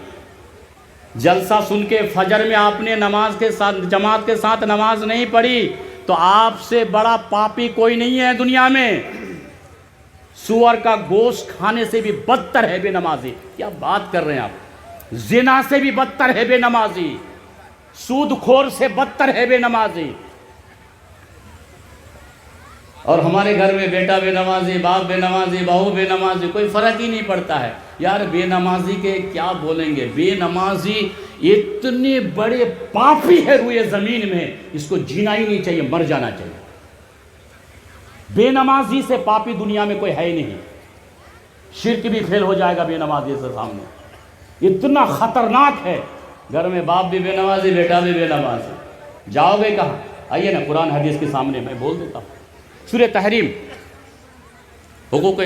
Speaker 1: جلسہ سن کے فجر میں آپ نے نماز کے ساتھ, جماعت کے ساتھ نماز نہیں پڑھی تو آپ سے بڑا پاپی کوئی نہیں ہے دنیا میں. سور کا گوشت کھانے سے بھی بدتر ہے بے نمازی. کیا بات کر رہے ہیں آپ؟ زنا سے بھی بدتر ہے بے نمازی, سود خور سے بدتر ہے بے نمازی. اور ہمارے گھر میں بیٹا بے نمازی, باپ بے نمازی, بہو بے نمازی, کوئی فرق ہی نہیں پڑتا ہے. یار بے نمازی کے کیا بولیں گے؟ بے نمازی اتنے بڑے پاپی ہے روئے زمین میں, اس کو جینا ہی نہیں چاہیے, مر جانا چاہیے. بے نمازی سے پاپی دنیا میں کوئی ہے ہی نہیں. شرک بھی فیل ہو جائے گا بے نمازی سے سامنے, اتنا خطرناک ہے. گھر میں باپ بھی بے نمازی, بیٹا بھی بے نمازی, جاؤ گے کہاں؟ آئیے نا قرآن حدیث کے سامنے میں بول دیتا ہوں. سورہ تحریم, حقوق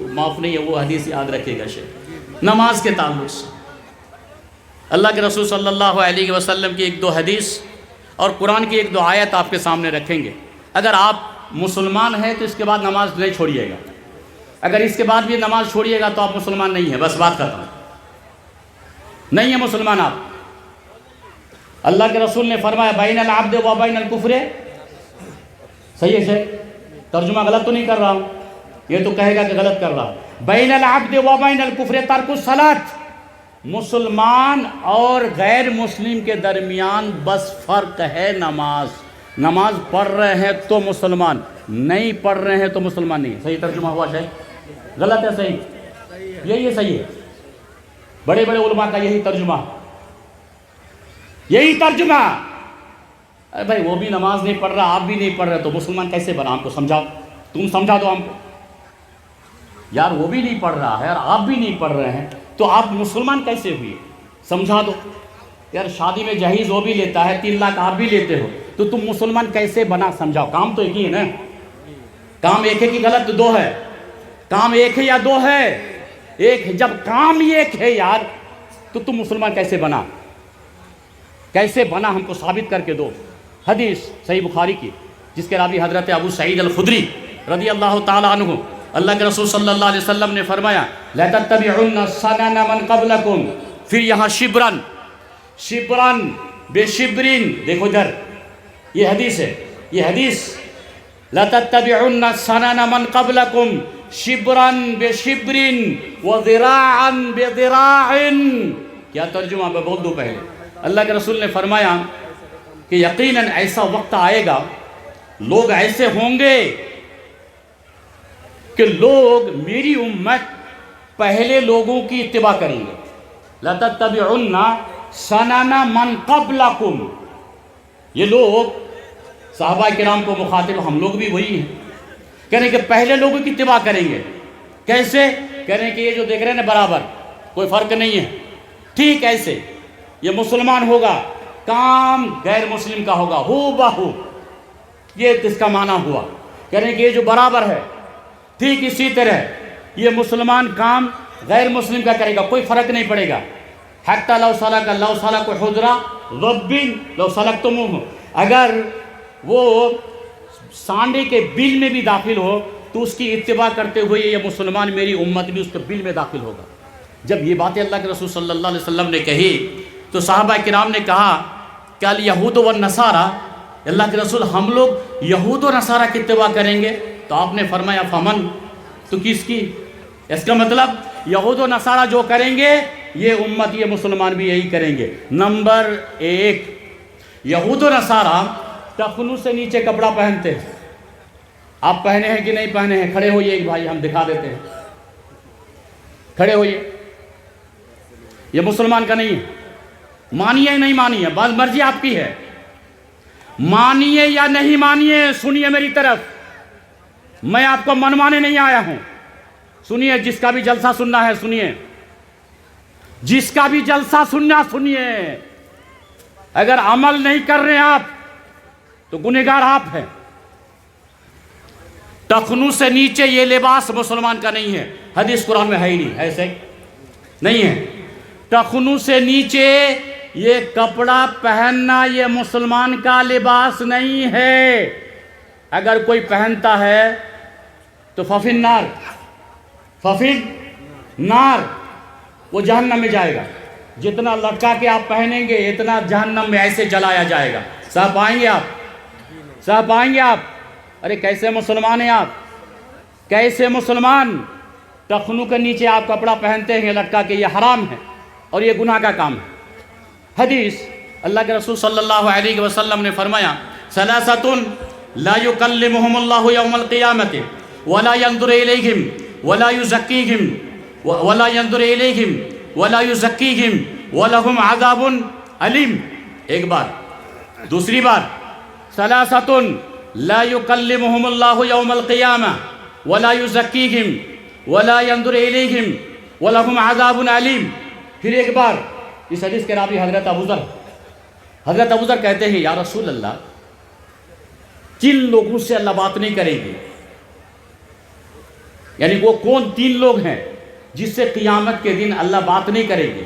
Speaker 1: معاف نہیں ہے, وہ حدیث یاد رکھے گا شیخ. نماز کے تعلق سے اللہ کے رسول صلی اللہ علیہ وسلم کی 1-2 حدیث اور قرآن کی 1-2 آیت آپ کے سامنے رکھیں گے. اگر آپ مسلمان ہیں تو اس کے بعد نماز نہیں چھوڑیے گا. اگر اس کے بعد بھی نماز چھوڑیے گا تو آپ مسلمان نہیں ہیں. بس بات ختم, نہیں ہے مسلمان آپ. اللہ کے رسول نے فرمایا بین العبد و بین الکفر, صحیح ہے شیخ؟ ترجمہ غلط تو نہیں کر رہا ہوں؟ یہ تو کہے گا کہ غلط کر رہا ہوں. بین العبد و بین الکفر ترک الصلاۃ, مسلمان اور غیر مسلم کے درمیان بس فرق ہے نماز. نماز پڑھ رہے ہیں تو مسلمان, نہیں پڑھ رہے ہیں تو مسلمان نہیں. صحیح ترجمہ ہوا شیخ؟ غلط ہے صحیح؟ یہی ہے صحیح ہے. بڑے بڑے علماء کا یہی ترجمہ, یہی ترجمہ. ارے بھائی وہ بھی نماز نہیں پڑھ رہا, آپ بھی نہیں پڑھ رہے, تو مسلمان کیسے بنا؟ ہم کو سمجھاؤ, تم سمجھا دو ہم کو. یار وہ بھی نہیں پڑھ رہا ہے اور آپ بھی نہیں پڑھ رہے ہیں, تو آپ مسلمان کیسے ہوئے؟ سمجھا دو. یار شادی میں جہیز وہ بھی لیتا ہے, 3 لاکھ آپ بھی لیتے ہو, تو تم مسلمان کیسے بنا؟ سمجھاؤ. کام تو ایک ہی ہے نا. کام ایک ہے کہ غلط 2 ہے؟ کام ایک ہے یا 2 ہے؟ ایک ہے. جب کام ہی ایک ہے یار, تو تم مسلمان کیسے بنا؟ کیسے بنا ہم کو ثابت کر کے دو. حدیث صحیح بخاری کی, جس کے راوی حضرت ابو سعید الخدری رضی اللہ تعالیٰ عنہ, اللہ کے رسول صلی اللہ علیہ وسلم نے فرمایا لَتَتَّبِعُنَّ سَنَنَ مَنْ قَبْلَكُمْ, پھر یہاں شبرن بے شبرین, دیکھو ادھر یہ حدیث ہے, یہ حدیث لَتَتَّبِعُنَّ سَنَنَ مَنْ قَبْلَكُمْ شبرن بے شبرین وذراعا بذراع. کیا ترجمہ میں بول دوں پہلے. اللہ کے رسول نے فرمایا کہ یقیناً ایسا وقت آئے گا, لوگ ایسے ہوں گے کہ لوگ میری امت پہلے لوگوں کی اتباع کریں گے. لَتَتَّبِعُنَّ سَنَنَ مَنْ قَبْلَكُمْ, یہ لوگ صحابہ کرام کو مخاطب, ہم لوگ بھی وہی ہیں. کہہ رہے ہیں کہ پہلے لوگوں کی اتباع کریں گے. کیسے؟ کہہ رہے ہیں کہ یہ جو دیکھ رہے ہیں نا برابر, کوئی فرق نہیں ہے, ٹھیک ایسے یہ مسلمان ہوگا, کام غیر مسلم کا ہوگا ہو بہو. یہ اس کا معنی ہوا. کہہ رہے ہیں کہ یہ جو برابر ہے, ٹھیک اسی طرح یہ مسلمان کام غیر مسلم کا کرے گا, کوئی فرق نہیں پڑے گا. حتی لو سلک حجر ضب لو سلکتموہ, اگر وہ سانڈے کے بل میں بھی داخل ہو تو اس کی اتباع کرتے ہوئے یہ مسلمان میری امت بھی اس کے بل میں داخل ہوگا. جب یہ باتیں اللہ کے رسول صلی اللہ علیہ وسلم نے کہی تو صحابہ کرام نے کہا کہ الیہود والنصارى, اللہ کے رسول ہم لوگ یہود و نصارہ کی اتباع کریں گے. تو آپ نے فرمایا فمن, تو کس کی؟ اس کا مطلب یہود و نصارہ جو کریں گے یہ امت, یہ مسلمان بھی یہی کریں گے. نمبر 1, یہود و نصارہ ٹخنوں سے نیچے کپڑا پہنتے ہیں. آپ پہنے ہیں کہ نہیں پہنے ہیں؟ کھڑے ہوئیے ایک بھائی, ہم دکھا دیتے ہیں, کھڑے ہوئیے. یہ مسلمان کا نہیں ہے. مانیے نہیں مانیے, بس مرضی آپ کی ہے, مانیے یا نہیں مانیے. سنیے میری طرف, میں آپ کو منوانے نہیں آیا ہوں. سنیے, جس کا بھی جلسہ سننا ہے سنیے, جس کا بھی جلسہ سننا سنیے. اگر عمل نہیں کر رہے آپ تو گنہگار آپ ہیں۔ ٹخنوں سے نیچے یہ لباس مسلمان کا نہیں ہے، حدیث قرآن میں ہے ہی نہیں، ایسے نہیں ہے۔ ٹخنوں سے نیچے یہ کپڑا پہننا یہ مسلمان کا لباس نہیں ہے۔ اگر کوئی پہنتا ہے تو ففن نار، وہ جہنم میں جائے گا۔ جتنا لٹکا کے آپ پہنیں گے اتنا جہنم میں ایسے جلایا جائے گا۔ صاحب آئیں گے آپ؟ ارے کیسے مسلمان ہیں آپ؟ کیسے مسلمان؟ ٹخنوں کے نیچے آپ کپڑا پہنتے ہیں لٹکا کے، یہ حرام ہے اور یہ گناہ کا کام ہے۔ حدیث اللہ کے رسول صلی اللہ علیہ وسلم نے فرمایا ثلاثۃ لا یکلمہم اللہ یوم القیامۃ ولا ينظر الیہم ولا یزکیہم ولہم عذاب علیم۔ ایک بار، دوسری بار، ثلاثۃ لا یکلمہم اللہ یوم القیامہ ولا یزکیہم ولا ينظر الیہم ولہم عذاب علیم۔ پھر ایک بار، اس حدیث کے راوی حضرت ابو ذر کہتے ہیں یا رسول اللہ، کن لوگوں سے اللہ بات نہیں کرے گی؟ یعنی وہ کون تین لوگ ہیں جس سے قیامت کے دن اللہ بات نہیں کرے گی،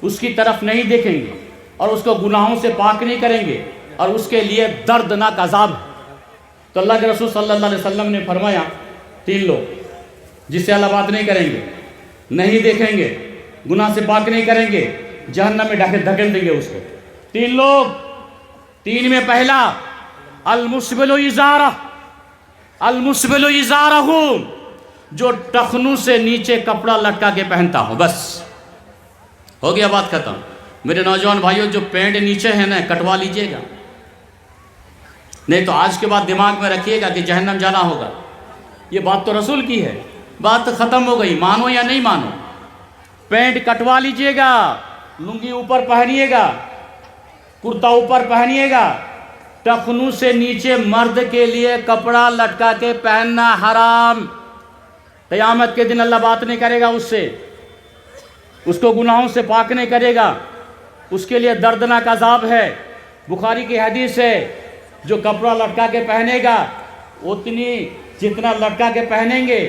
Speaker 1: اس کی طرف نہیں دیکھیں گے اور اس کو گناہوں سے پاک نہیں کریں گے اور اس کے لیے دردناک عذاب ہے؟ تو اللہ کے رسول صلی اللہ علیہ وسلم نے فرمایا تین لوگ جس سے اللہ بات نہیں کریں گے، نہیں دیکھیں گے، گناہ سے پاک نہیں کریں گے، جہنم میں دھکیل دیں گے اس کو۔ تین لوگ، تین میں پہلا المسبل ازارہ، جو ٹخنوں سے نیچے کپڑا لٹکا کے پہنتا ہوں، بس ہو گیا، بات ختم۔ میرے نوجوان بھائیوں، جو پینٹ نیچے ہے نا کٹوا لیجئے گا، نہیں تو آج کے بعد دماغ میں رکھیے گا کہ جہنم جانا ہوگا۔ یہ بات تو رسول کی ہے، بات ختم ہو گئی، مانو یا نہیں مانو۔ پینٹ کٹوا لیجئے گا، لنگی اوپر پہنیے گا، کرتا اوپر پہنیے گا۔ ٹخنوں سے نیچے مرد کے لیے کپڑا لٹکا کے پہننا حرام۔ قیامت کے دن اللہ بات نہیں کرے گا اس سے، اس کو گناہوں سے پاک نہیں کرے گا، اس کے لیے دردناک عذاب ہے۔ بخاری کی حدیث ہے، جو کپڑا لٹکا کے پہنے گا، جتنا لٹکا کے پہنیں گے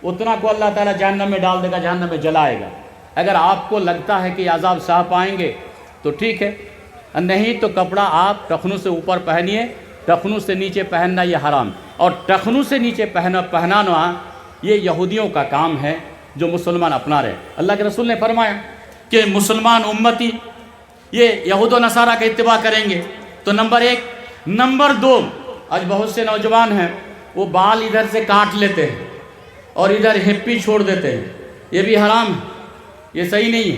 Speaker 1: اتنا کو اللہ تعالیٰ جہنم میں ڈال دے گا، جہنم میں جلائے گا۔ اگر آپ کو لگتا ہے کہ عذاب سہ پائیں گے تو ٹھیک ہے، نہیں تو کپڑا آپ ٹخنوں سے اوپر پہنیے، ٹخنوں سے نیچے پہننا یہ حرام۔ اور ٹخنوں سے نیچے پہنانا یہ یہودیوں کا کام ہے جو مسلمان اپنا رہے۔ اللہ کے رسول نے فرمایا کہ مسلمان امتی یہ یہود و نصارہ کا اتباع کریں گے تو نمبر ایک۔ نمبر دو، آج بہت سے نوجوان ہیں وہ بال ادھر سے کاٹ لیتے ہیں اور ادھر ہپی چھوڑ دیتے ہیں، یہ بھی حرام ہے، یہ صحیح نہیں ہے،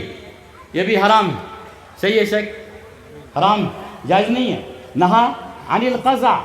Speaker 1: یہ بھی حرام ہے۔ صحیح ہے شیخ؟ حرام، جائز نہیں ہے۔ نہا عن القزع،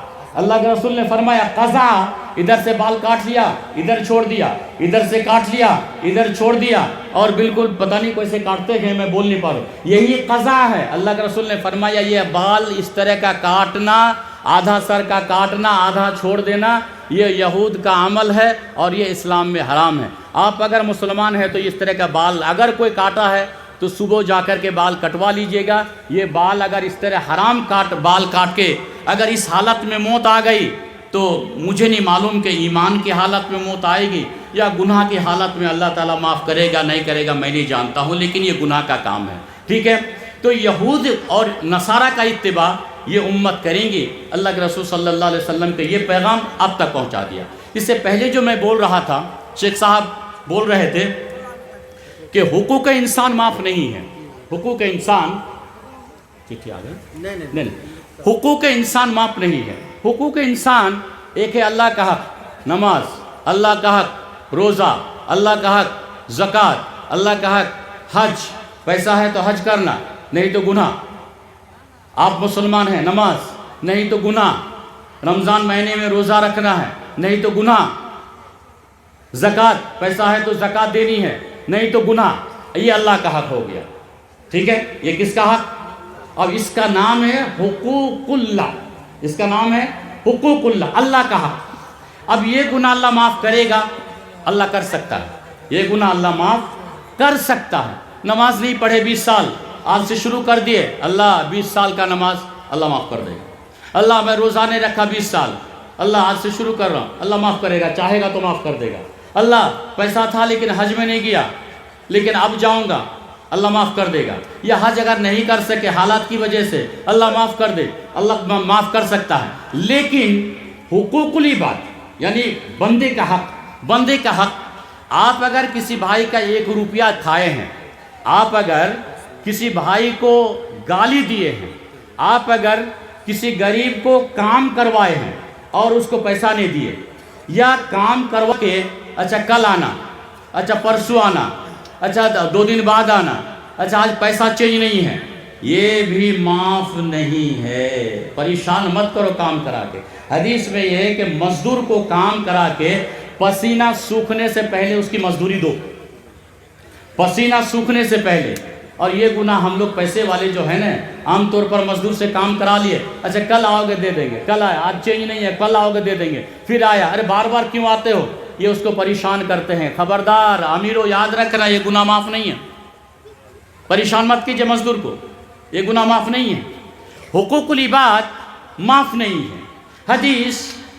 Speaker 1: اللہ کے رسول نے فرمایا قزع، ادھر سے بال کاٹ لیا ادھر چھوڑ دیا، ادھر سے کاٹ لیا ادھر چھوڑ دیا، اور بالکل پتہ نہیں کیسے کاٹتے ہیں، میں بول نہیں پا رہا ہوں، یہی قزع ہے۔ اللہ کے رسول نے فرمایا یہ بال اس طرح کا کاٹنا، آدھا سر کا کاٹنا آدھا چھوڑ دینا، یہ یہود کا عمل ہے اور یہ اسلام میں حرام ہے۔ آپ اگر مسلمان ہیں تو اس طرح کا بال اگر کوئی کاٹا ہے تو صبح جا کر کے بال کٹوا لیجئے گا۔ یہ بال اگر اس طرح حرام بال کاٹ کے اگر اس حالت میں موت آ گئی تو مجھے نہیں معلوم کہ ایمان کی حالت میں موت آئے گی یا گناہ کی حالت میں اللہ تعالیٰ معاف کرے گا نہیں کرے گا میں نہیں جانتا ہوں، لیکن یہ گناہ کا کام ہے، ٹھیک ہے؟ تو یہود اور نصارہ کا اتباع یہ امت کریں گی۔ اللہ کے رسول صلی اللہ علیہ وسلم کے یہ پیغام اب تک پہنچا دیا۔ اس سے پہلے جو میں بول رہا تھا، شیخ صاحب بول رہے تھے کہ حقوق انسان معاف نہیں ہے، حقوق انسان نہیں، حقوق انسان معاف نہیں ہے۔ حقوق انسان ایک ہے اللہ کا حق نماز، اللہ کا حق روزہ، اللہ کا حق زکوٰۃ، اللہ کا حق حج، پیسہ ہے تو حج کرنا نہیں تو گناہ، آپ مسلمان ہیں نماز نہیں تو گناہ، رمضان مہینے میں روزہ رکھنا ہے نہیں تو گناہ، زکوٰۃ پیسہ ہے تو زکوٰۃ دینی ہے نہیں تو گناہ، یہ اللہ کا حق ہو گیا، ٹھیک ہے؟ یہ کس کا حق؟ اب اس کا نام ہے حقوق اللہ، اس کا نام ہے حقوق اللہ، اللہ کا حق۔ اب یہ گناہ اللہ معاف کرے گا، اللہ کر سکتا ہے، یہ گناہ اللہ معاف کر سکتا ہے۔ نماز نہیں پڑھے 20 سال، آج سے شروع کر دیے، اللہ 20 سال کا نماز، اللہ معاف کر دے گا۔ اللہ میں روزہ نہیں رکھا 20 سال، اللہ آج سے شروع کر رہا ہوں، اللہ معاف کرے گا، چاہے گا تو معاف کر دے گا۔ اللہ پیسہ تھا لیکن حج میں نہیں گیا، لیکن اب جاؤں گا، اللہ معاف کر دے گا۔ یا حج اگر نہیں کر سکے حالات کی وجہ سے، اللہ معاف کر دے، اللہ معاف کر سکتا ہے۔ لیکن حقوق العباد یعنی بندے کا حق، آپ اگر کسی بھائی کا 1 روپیہ کھائے ہیں، آپ اگر کسی بھائی کو گالی دیے ہیں، آپ اگر کسی غریب کو کام کروائے ہیں اور اس کو پیسہ نہیں دیے، یا کام کروا کے اچھا کل آنا، اچھا پرسوں آنا، اچھا 2 دن بعد آنا، اچھا آج پیسہ چینج نہیں ہے، یہ بھی معاف نہیں ہے۔ پریشان مت کرو کام کرا کے۔ حدیث میں یہ ہے کہ مزدور کو کام کرا کے پسینہ سوکھنے سے پہلے اس کی مزدوری دو، پسینہ سوکھنے سے پہلے۔ اور یہ گناہ ہم لوگ پیسے والے جو ہیں نا، عام طور پر مزدور سے کام کرا لیے، اچھا کل آؤ گے دے دیں گے، کل آیا، آج چینج نہیں ہے، کل آؤ گے دے دیں گے، پھر آیا، ارے بار بار کیوں آتے ہو؟ یہ اس کو پریشان کرتے ہیں۔ خبردار امیرو، یاد رکھنا یہ گناہ معاف نہیں ہے، پریشان مت کیجئے مزدور کو، یہ گناہ معاف نہیں ہے، حقوق العباد معاف نہیں ہے۔ حدیث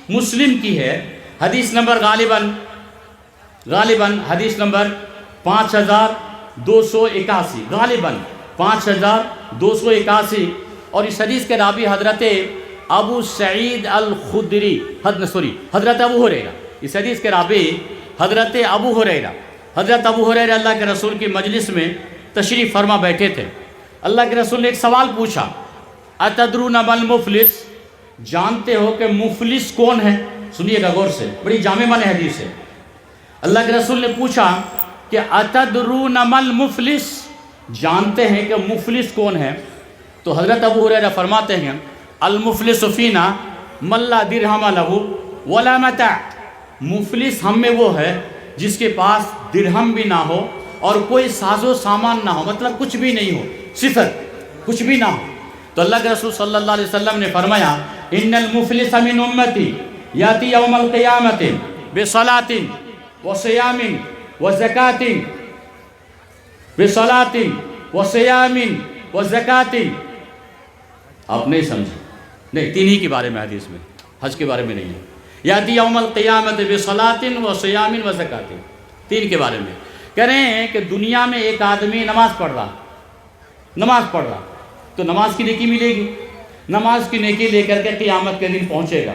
Speaker 1: مسلم کی ہے، حدیث نمبر غالباً حدیث نمبر 5281، غالباً 5281، اور اس حدیث کے راوی حضرت ابو سعید الخدری، حضرت ابو ہریرہ، اس حدیث کے راوی حضرت ابو ہریرہ اللہ کے رسول کی مجلس میں تشریف فرما بیٹھے تھے۔ اللہ کے رسول نے ایک سوال پوچھا، اتدرون ما المفلس، جانتے ہو کہ مفلس کون ہے؟ سنیے گا غور سے، بڑی جامع معنی حدیث ہے۔ اللہ کے رسول نے پوچھا کہ اتدرون ما المفلس، جانتے ہیں کہ مفلس کون ہے؟ تو حضرت ابو ہریرہ فرماتے ہیں، المفلس فینا من لا درہم لہ ولا متاع، مفلس ہم میں وہ ہے جس کے پاس درہم بھی نہ ہو اور کوئی ساز و سامان نہ ہو، مطلب کچھ بھی نہیں ہو، صفر کچھ بھی نہ ہو۔ تو اللہ کے رسول صلی اللہ علیہ وسلم نے فرمایا، ان المفلس من امتی یاتی یوم القیامت بصلاۃ وصیام وزکاۃ، بصلاۃ وصیام وزکاۃ۔ آپ نہیں سمجھے؟ نہیں، 3 ہی کے بارے میں حدیث میں، حج کے بارے میں نہیں ہے۔ یاتی یوم القیامت بصلاۃ وصیام وزکاۃ، 3 کے بارے میں کہہ رہے ہیں کہ دنیا میں ایک آدمی نماز پڑھ رہا تو نماز کی نیکی ملے گی، نماز کی نیکی لے کر کے قیامت کے دن پہنچے گا۔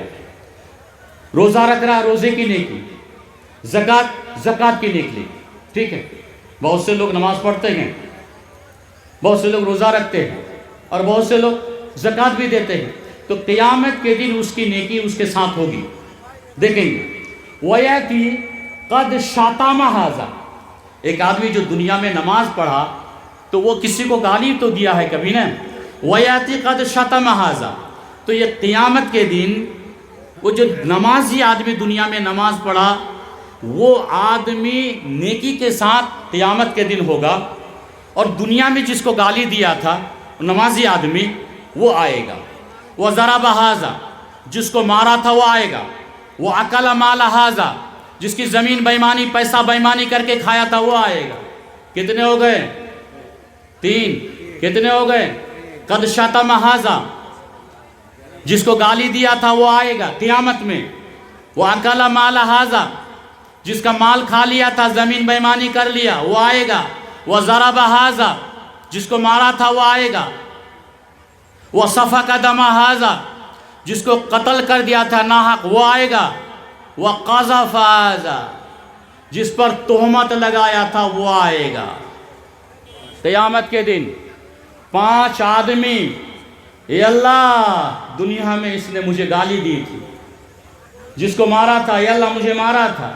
Speaker 1: روزہ رکھ رہا، روزے کی نیکی، زکوٰۃ کی نیکی، ٹھیک ہے۔ بہت سے لوگ نماز پڑھتے ہیں، بہت سے لوگ روزہ رکھتے ہیں، اور بہت سے لوگ زکوٰۃ بھی دیتے ہیں، تو قیامت کے دن اس کی نیکی اس کے ساتھ ہوگی۔ دیکھیں گے، وَيَأْتِي قَدْ شَتَمَ هَذَا، ایک آدمی جو دنیا میں نماز پڑھا تو وہ کسی کو گالی تو دیا ہے کبھی نا، وَيَأْتِي قَدْ شَتَمَ هَذَا، تو یہ قیامت کے دن وہ جو نمازی آدمی دنیا میں نماز پڑھا، وہ آدمی نیکی کے ساتھ قیامت کے دن ہوگا، اور دنیا میں جس کو گالی دیا تھا نمازی آدمی وہ آئے گا۔ وَضَرَبَ هَذَا، جس کو مارا تھا وہ آئے گا۔ وَأَكَلَ مَالَ هَذَا، جس کی زمین بےایمانی، پیسہ بےایمانی کر کے کھایا تھا وہ آئے گا۔ کتنے ہو گئے؟ 3۔ کتنے ہو گئے؟ قَدْ شَتَمَ هَذَا، جس کو گالی دیا تھا وہ آئے گا قیامت میں۔ وَأَكَلَ مَالَ هَذَا، جس کا مال کھا لیا تھا، زمین بےایمانی کر لیا، وہ آئے گا۔ وَضَرَبَ هَذَا، جس کو مارا تھا وہ آئے گا۔ وَصَفَكَ دَمَ هَذَا، جس کو قتل کر دیا تھا ناحق وہ آئے گا۔ وَقَذَفَ هَذَا، جس پر تہمت لگایا تھا وہ آئے گا۔ قیامت کے دن 5 آدمی، اے اللہ دنیا میں اس نے مجھے گالی دی تھی، جس کو مارا تھا اے اللہ مجھے مارا تھا،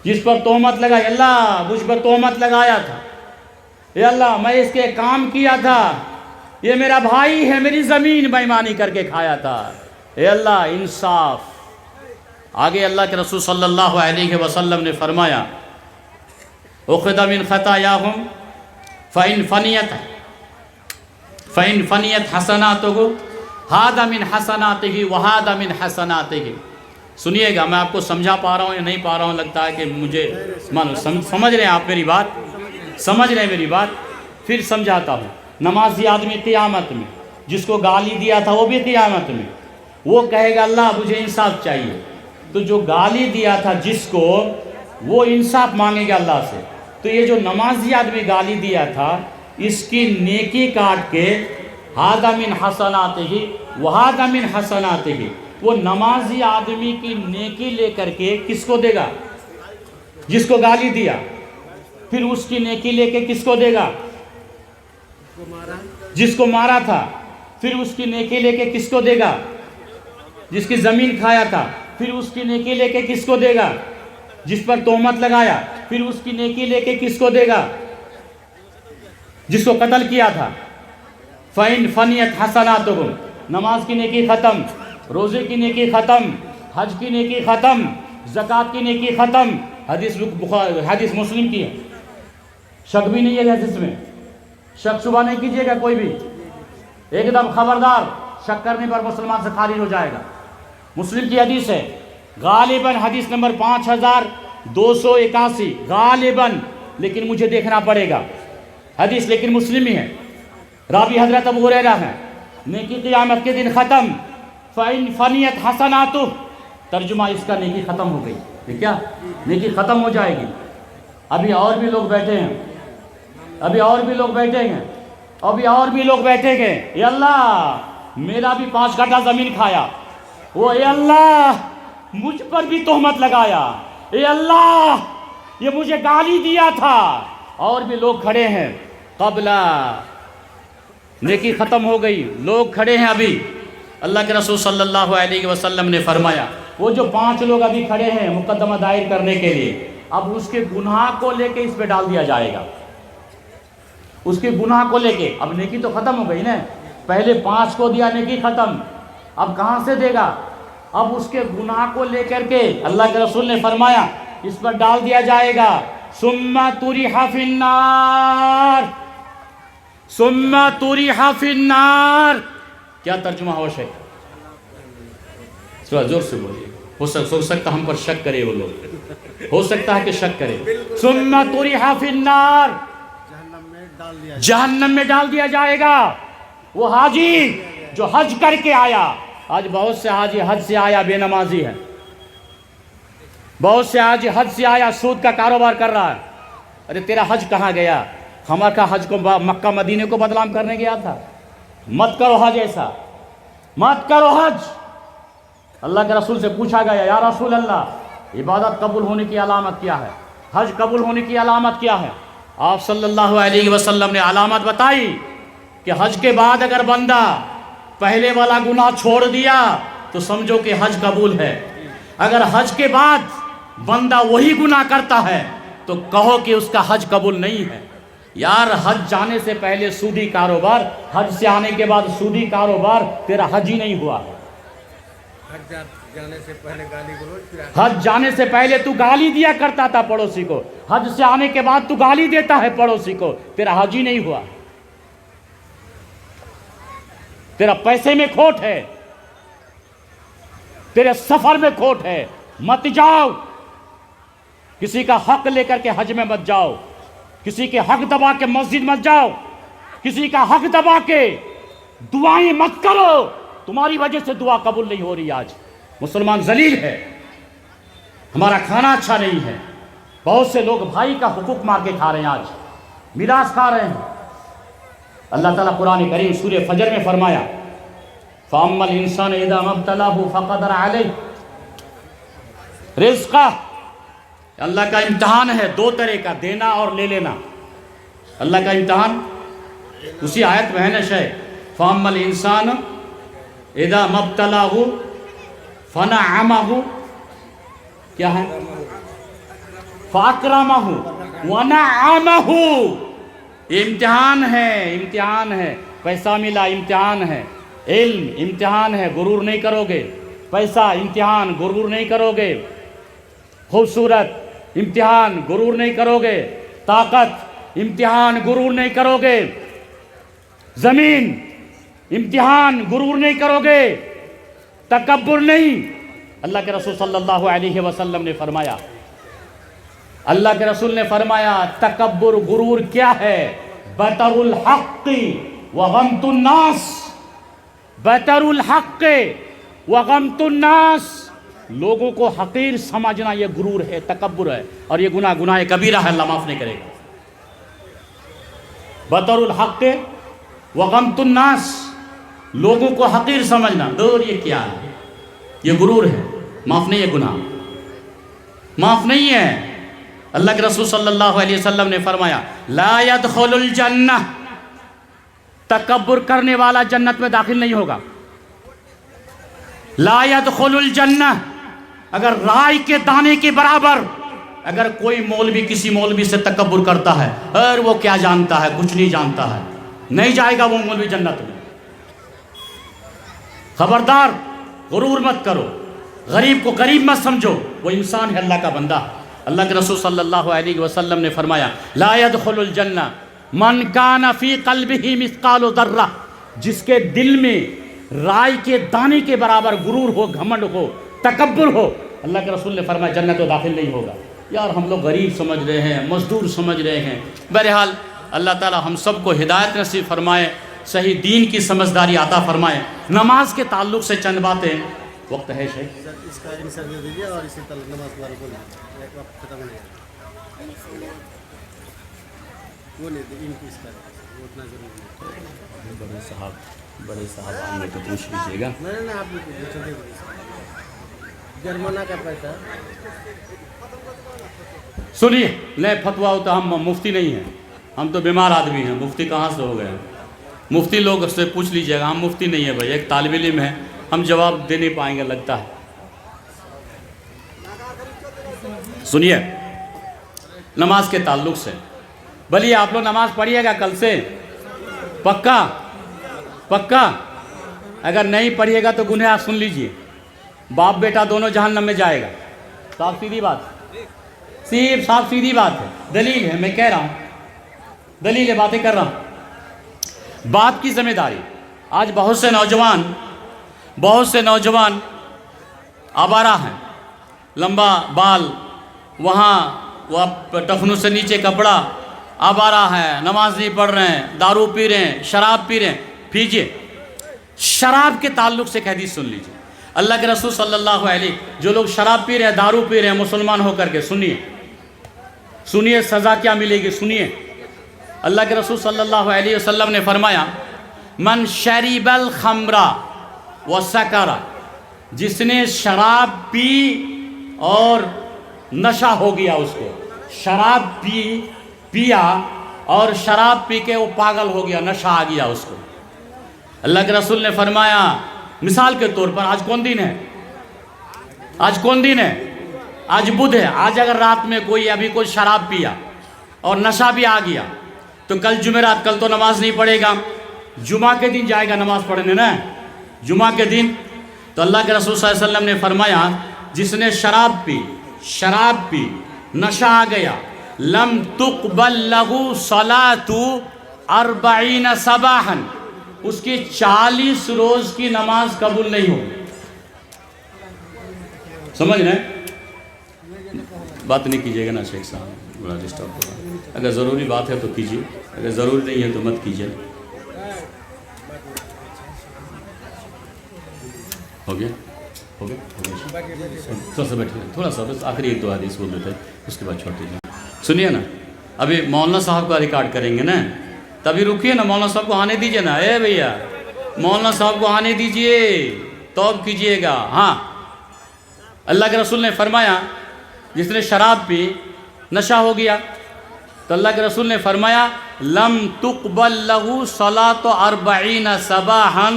Speaker 1: جس پر تہمت لگا اے اللہ مجھ پر تہمت لگایا تھا، اے اللہ میں اس کے کام کیا تھا، یہ میرا بھائی ہے، میری زمین بےایمانی کر کے کھایا تھا، اے اللہ انصاف۔ آگے اللہ کے رسول صلی اللہ علیہ وسلم نے فرمایا، اخذ من خطاياهم فإن فنيت حسناته هذا من حسناته وهذا من حسناته۔ سنیے گا، میں آپ کو سمجھا پا رہا ہوں یا نہیں پا رہا ہوں، لگتا ہے کہ مجھے سمجھ رہے ہیں آپ میری بات، سمجھ رہے ہیں میری بات۔ پھر سمجھاتا ہوں. نمازی آدمی قیامت میں جس کو گالی دیا تھا وہ بھی قیامت میں وہ کہے گا اللہ مجھے انصاف چاہیے. تو جو گالی دیا تھا جس کو وہ انصاف مانگے گا اللہ سے. تو یہ جو نمازی آدمی گالی دیا تھا اس کی نیکی کاٹ کے ھذا من حسناتہ وھذا من حسناتہ وہ نمازی آدمی کی نیکی لے کر کے کس کو دے گا؟ جس کو گالی دیا. پھر اس کی نیکی لے کے کس کو دے گا؟ جس کو مارا تھا. پھر اس کی نیکی لے کے کس کو دے گا؟ جس کی زمین کھایا تھا. پھر اس کی نیکی لے کے کس کو دے گا؟ جس پر تہمت لگایا. پھر اس کی نیکی لے کے کس کو دے گا؟ جس کو قتل کیا تھا. فَإِنْ فَنِيَتْ حَسَنَاتُهُمْ نماز کی نیکی ختم، روزے کی نیکی ختم، حج کی نیکی ختم، زکوٰۃ کی نیکی ختم. حدیث مسلم کی ہے، شک بھی نہیں ہے حدیث میں. شک شبہ نہیں کیجیے گا کوئی بھی، ایک دم خبردار. شک کرنے پر مسلمان سے خارج ہو جائے گا. مسلم کی حدیث ہے، غالباً حدیث نمبر 5281 غالباً، لیکن مجھے دیکھنا پڑے گا حدیث، لیکن مسلم ہی ہے. راوی حضرت ابو ہریرہ ہے. نیکی قیامت کے دن ختم. فَإِنْ فَنِيَتْ حَسَنَاتُهُ ترجمہ اس کا نیکی ختم ہو گئی. یہ کیا؟ نیکی ختم ہو جائے گی. ابھی اور بھی لوگ بیٹھے ہیں، ابھی اور بھی لوگ بیٹھیں گے، ابھی اور بھی لوگ بیٹھیں گے. اے اللہ میرا بھی 5 کٹھا زمین کھایا، وہ اے اللہ مجھ پر بھی تہمت لگایا، اے اللہ یہ مجھے گالی دیا تھا. اور بھی لوگ کھڑے ہیں. قبلہ نیکی ختم ہو گئی، لوگ کھڑے ہیں. ابھی اللہ کے رسول صلی اللہ علیہ وسلم نے فرمایا وہ جو 5 لوگ ابھی کھڑے ہیں مقدمہ دائر کرنے کے لیے، اب اس کے گناہ کو لے کے اس پہ ڈال دیا جائے گا. اس کے گناہ کو لے کے. اب نیکی تو ختم ہو گئی نا، پہلے 5 کو دیا نیکی ختم، اب کہاں سے دے گا؟ اب اس کے گناہ کو لے کر کے اللہ کے رسول نے فرمایا اس پر ڈال دیا جائے گا. ثم طرح فی النار، ثم طرح فی النار. کیا ترجمہ ہو شک؟ تھوڑا زور سے بولیے. ہو سکتا ہم پر شک کرے وہ لوگ، ہو سکتا ہے کہ شک کرے. ثم طرح فی النار جہنم میں ڈال دیا جائے گا. وہ حاجی جو حج کر کے آیا، آج بہت سے حاجی حج سے آیا بے نمازی ہے، بہت سے حاجی حج سے آیا سود کا کاروبار کر رہا ہے. ارے تیرا حج کہاں گیا؟ ہمارا حج کو مکہ مدینے کو بدنام کرنے گیا تھا. مت کرو حج ایسا، مت کرو حج. اللہ کے رسول سے پوچھا گیا یا رسول اللہ عبادت قبول ہونے کی علامت کیا ہے؟ حج قبول ہونے کی علامت کیا ہے؟ آپ صلی اللہ علیہ وسلم نے علامت بتائی کہ حج کے بعد اگر بندہ پہلے والا گناہ چھوڑ دیا تو سمجھو کہ حج قبول ہے. اگر حج کے بعد بندہ وہی گناہ کرتا ہے تو کہو کہ اس کا حج قبول نہیں ہے. یار حج جانے سے پہلے سودی کاروبار، حج سے آنے کے بعد سودی کاروبار، تیرا حج ہی نہیں ہوا. حج جانے سے پہلے تو گالی دیا کرتا تھا پڑوسی کو، حج سے آنے کے بعد تو گالی دیتا ہے پڑوسی کو، تیرا حج ہی نہیں ہوا. تیرا پیسے میں کھوٹ ہے، تیرے سفر میں کھوٹ ہے. مت جاؤ، کسی کا حق لے کر کے حج میں مت جاؤ، کسی کے حق دبا کے مسجد مت جاؤ، کسی کا حق دبا کے دعائیں مت کرو. تمہاری وجہ سے دعا قبول نہیں ہو رہی. آج مسلمان ذلیل ہے، ہمارا کھانا اچھا نہیں ہے. بہت سے لوگ بھائی کا حقوق مار کے کھا رہے ہیں، آج میراث کھا رہے ہیں. اللہ تعالیٰ قرآن کریم سورہ فجر میں فرمایا فَأَمَّا الْإِنسَانُ إِذَا مَا ابْتَلَاهُ فَقَدَرَ عَلَيْهِ رِزْقَهُ. اللہ کا امتحان ہے 2 طرح کا، دینا اور لے لینا. اللہ کا امتحان اسی آیت میں ہے نا شے. فَأَمَّا الْإِنسَانُ إِذَا مَا ابْتَلَاهُ فَنَعَمَهُ کیا ہے؟ فَأَكْرَمَهُ وَنَعَمَهُ. امتحان ہے، امتحان ہے. پیسہ ملا امتحان ہے، علم امتحان ہے، غرور نہیں کرو گے. پیسہ امتحان، غرور نہیں کرو گے. خوبصورت امتحان، غرور نہیں کرو گے. طاقت امتحان، غرور نہیں کرو گے. زمین امتحان، غرور نہیں کرو گے. تکبر نہیں. اللہ کے رسول صلی اللہ علیہ وسلم نے فرمایا، اللہ کے رسول نے فرمایا تکبر غرور کیا ہے؟ بطر الحق وغمت الناس، بطر الحق وغمت الناس، لوگوں کو حقیر سمجھنا یہ غرور ہے، تکبر ہے، اور یہ گناہ کبیرہ ہے، اللہ معاف نہیں کرے گا۔ بطر الحق وغمت الناس، لوگوں کو حقیر سمجھنا، دور یہ کیا ہے؟ یہ غرور ہے، معاف نہیں ہے، گناہ معاف نہیں ہے۔ اللہ کے رسول صلی اللہ علیہ وسلم نے فرمایا لا يدخل الجنہ، تکبر کرنے والا جنت میں داخل نہیں ہوگا۔ لا يدخل الجنہ، اگر رائے کے دانے کے برابر اگر کوئی مولوی کسی مولوی سے تکبر کرتا ہے، اور وہ کیا جانتا ہے، کچھ نہیں جانتا ہے، نہیں جائے گا وہ مولوی جنت میں۔ خبردار، غرور مت کرو، غریب کو غریب مت سمجھو، وہ انسان ہے، اللہ کا بندہ۔ اللہ کے رسول صلی اللہ علیہ وسلم نے فرمایا لا يدخل الجنہ من کان فی قلبہ مثقال ذرہ، جس کے دل میں رائی کے دانے کے برابر غرور ہو، گھمنڈ ہو، تکبر ہو، اللہ کے رسول نے فرمایا جنت میں داخل نہیں ہوگا۔ یار ہم لوگ غریب سمجھ رہے ہیں، مزدور سمجھ رہے ہیں۔ بہرحال اللہ تعالی ہم سب کو ہدایت نصیب فرمائے، صحیح دین کی سمجھداری عطا فرمائے۔ نماز کے تعلق سے چند باتیں، وقت ہے شیخ؟
Speaker 2: اس کا انسر دے دیجیے اور اسی طرح نماز بارے بولیں، ایک وقت ختم نہیں ہے، وہ نہیں ان کی اس کا وہ اتنا ضروری نہیں۔
Speaker 1: بڑے صاحب آئیں تو پوچھ لیجیے گا۔
Speaker 2: نہیں آپ چھوٹے جرمانہ کا پیسہ
Speaker 1: سنیے، نئے فتویٰ ہوتا، ہم مفتی نہیں ہیں، ہم تو بیمار آدمی ہیں، مفتی کہاں سے ہو گئے ہیں؟ مفتی لوگ سے پوچھ لیجیے گا، ہم مفتی نہیں ہیں بھائی، ایک طالب علم ہے، ہم جواب دے نہیں پائیں گے لگتا ہے۔ سنیے، نماز کے تعلق سے، بھلی آپ لوگ نماز پڑھیے گا کل سے، پکا پکا، اگر نہیں پڑھیے گا تو گناہ سن لیجئے، باپ بیٹا دونوں جہنم میں جائے گا۔ صاف سیدھی بات، صاف سیدھی بات ہے، دلیل ہے، میں کہہ رہا ہوں، دلیل ہے، باتیں کر رہا ہوں۔ باپ کی ذمہ داری، آج بہت سے نوجوان آوارہ ہیں، لمبا بال، وہاں وہ ٹخنوں سے نیچے کپڑا، آوارہ ہیں، نماز نہیں پڑھ رہے ہیں، دارو پی رہے ہیں، شراب پی رہے ہیں۔ پیجئے، شراب کے تعلق سے ایک حدیث سن لیجئے، اللہ کے رسول صلی اللہ علیہ، جو لوگ شراب پی رہے ہیں، دارو پی رہے ہیں مسلمان ہو کر کے، سنیے سزا کیا ملے گی، سنیے۔ اللہ کے رسول صلی اللہ علیہ وسلم نے فرمایا من شریب الخمر وسکر، جس نے شراب پی اور نشہ ہو گیا، اس کو شراب پیا اور شراب پی کے وہ پاگل ہو گیا، نشہ آ گیا اس کو۔ اللہ کے رسول نے فرمایا مثال کے طور پر، آج کون دن ہے؟ آج بدھ ہے۔ آج اگر رات میں کوئی شراب پیا اور نشہ بھی آ گیا تو کل جمعرات، کل تو نماز نہیں پڑھے گا، جمعہ کے دن جائے گا نماز پڑھنے نا، جمعہ کے دن۔ تو اللہ کے رسول صلی اللہ علیہ وسلم نے فرمایا جس نے شراب پی نشہ آ گیا، لم تقبل لہو صلاۃ 40 صباحا، اس کی 40 روز کی نماز قبول نہیں ہوگی۔ سمجھ رہے ہیں؟ بات نہیں کیجیے گا نا شیخ صاحب، بڑا ڈسٹرب ہوگا۔ اگر ضروری بات ہے تو کیجیے، اگر ضروری نہیں ہے تو مت کیجیے۔ ہو گیا تھوڑا سا بس آخری ایک دو حدیث بول دیتے ہیں، اس کے بعد چھوڑ دیجیے۔ سنیے نا، ابھی مولانا صاحب کا ریکارڈ کریں گے نا، تبھی رکیے نا، مولانا صاحب کو آنے دیجیے نا، اے بھیا مولانا صاحب کو آنے دیجیے، توب کیجیے گا۔ ہاں، اللہ کے رسول نے فرمایا جس نے شراب پی نشہ ہو گیا، تو اللہ کے رسول نے فرمایا لم تقبل لہو صلاۃ 40 صباحا،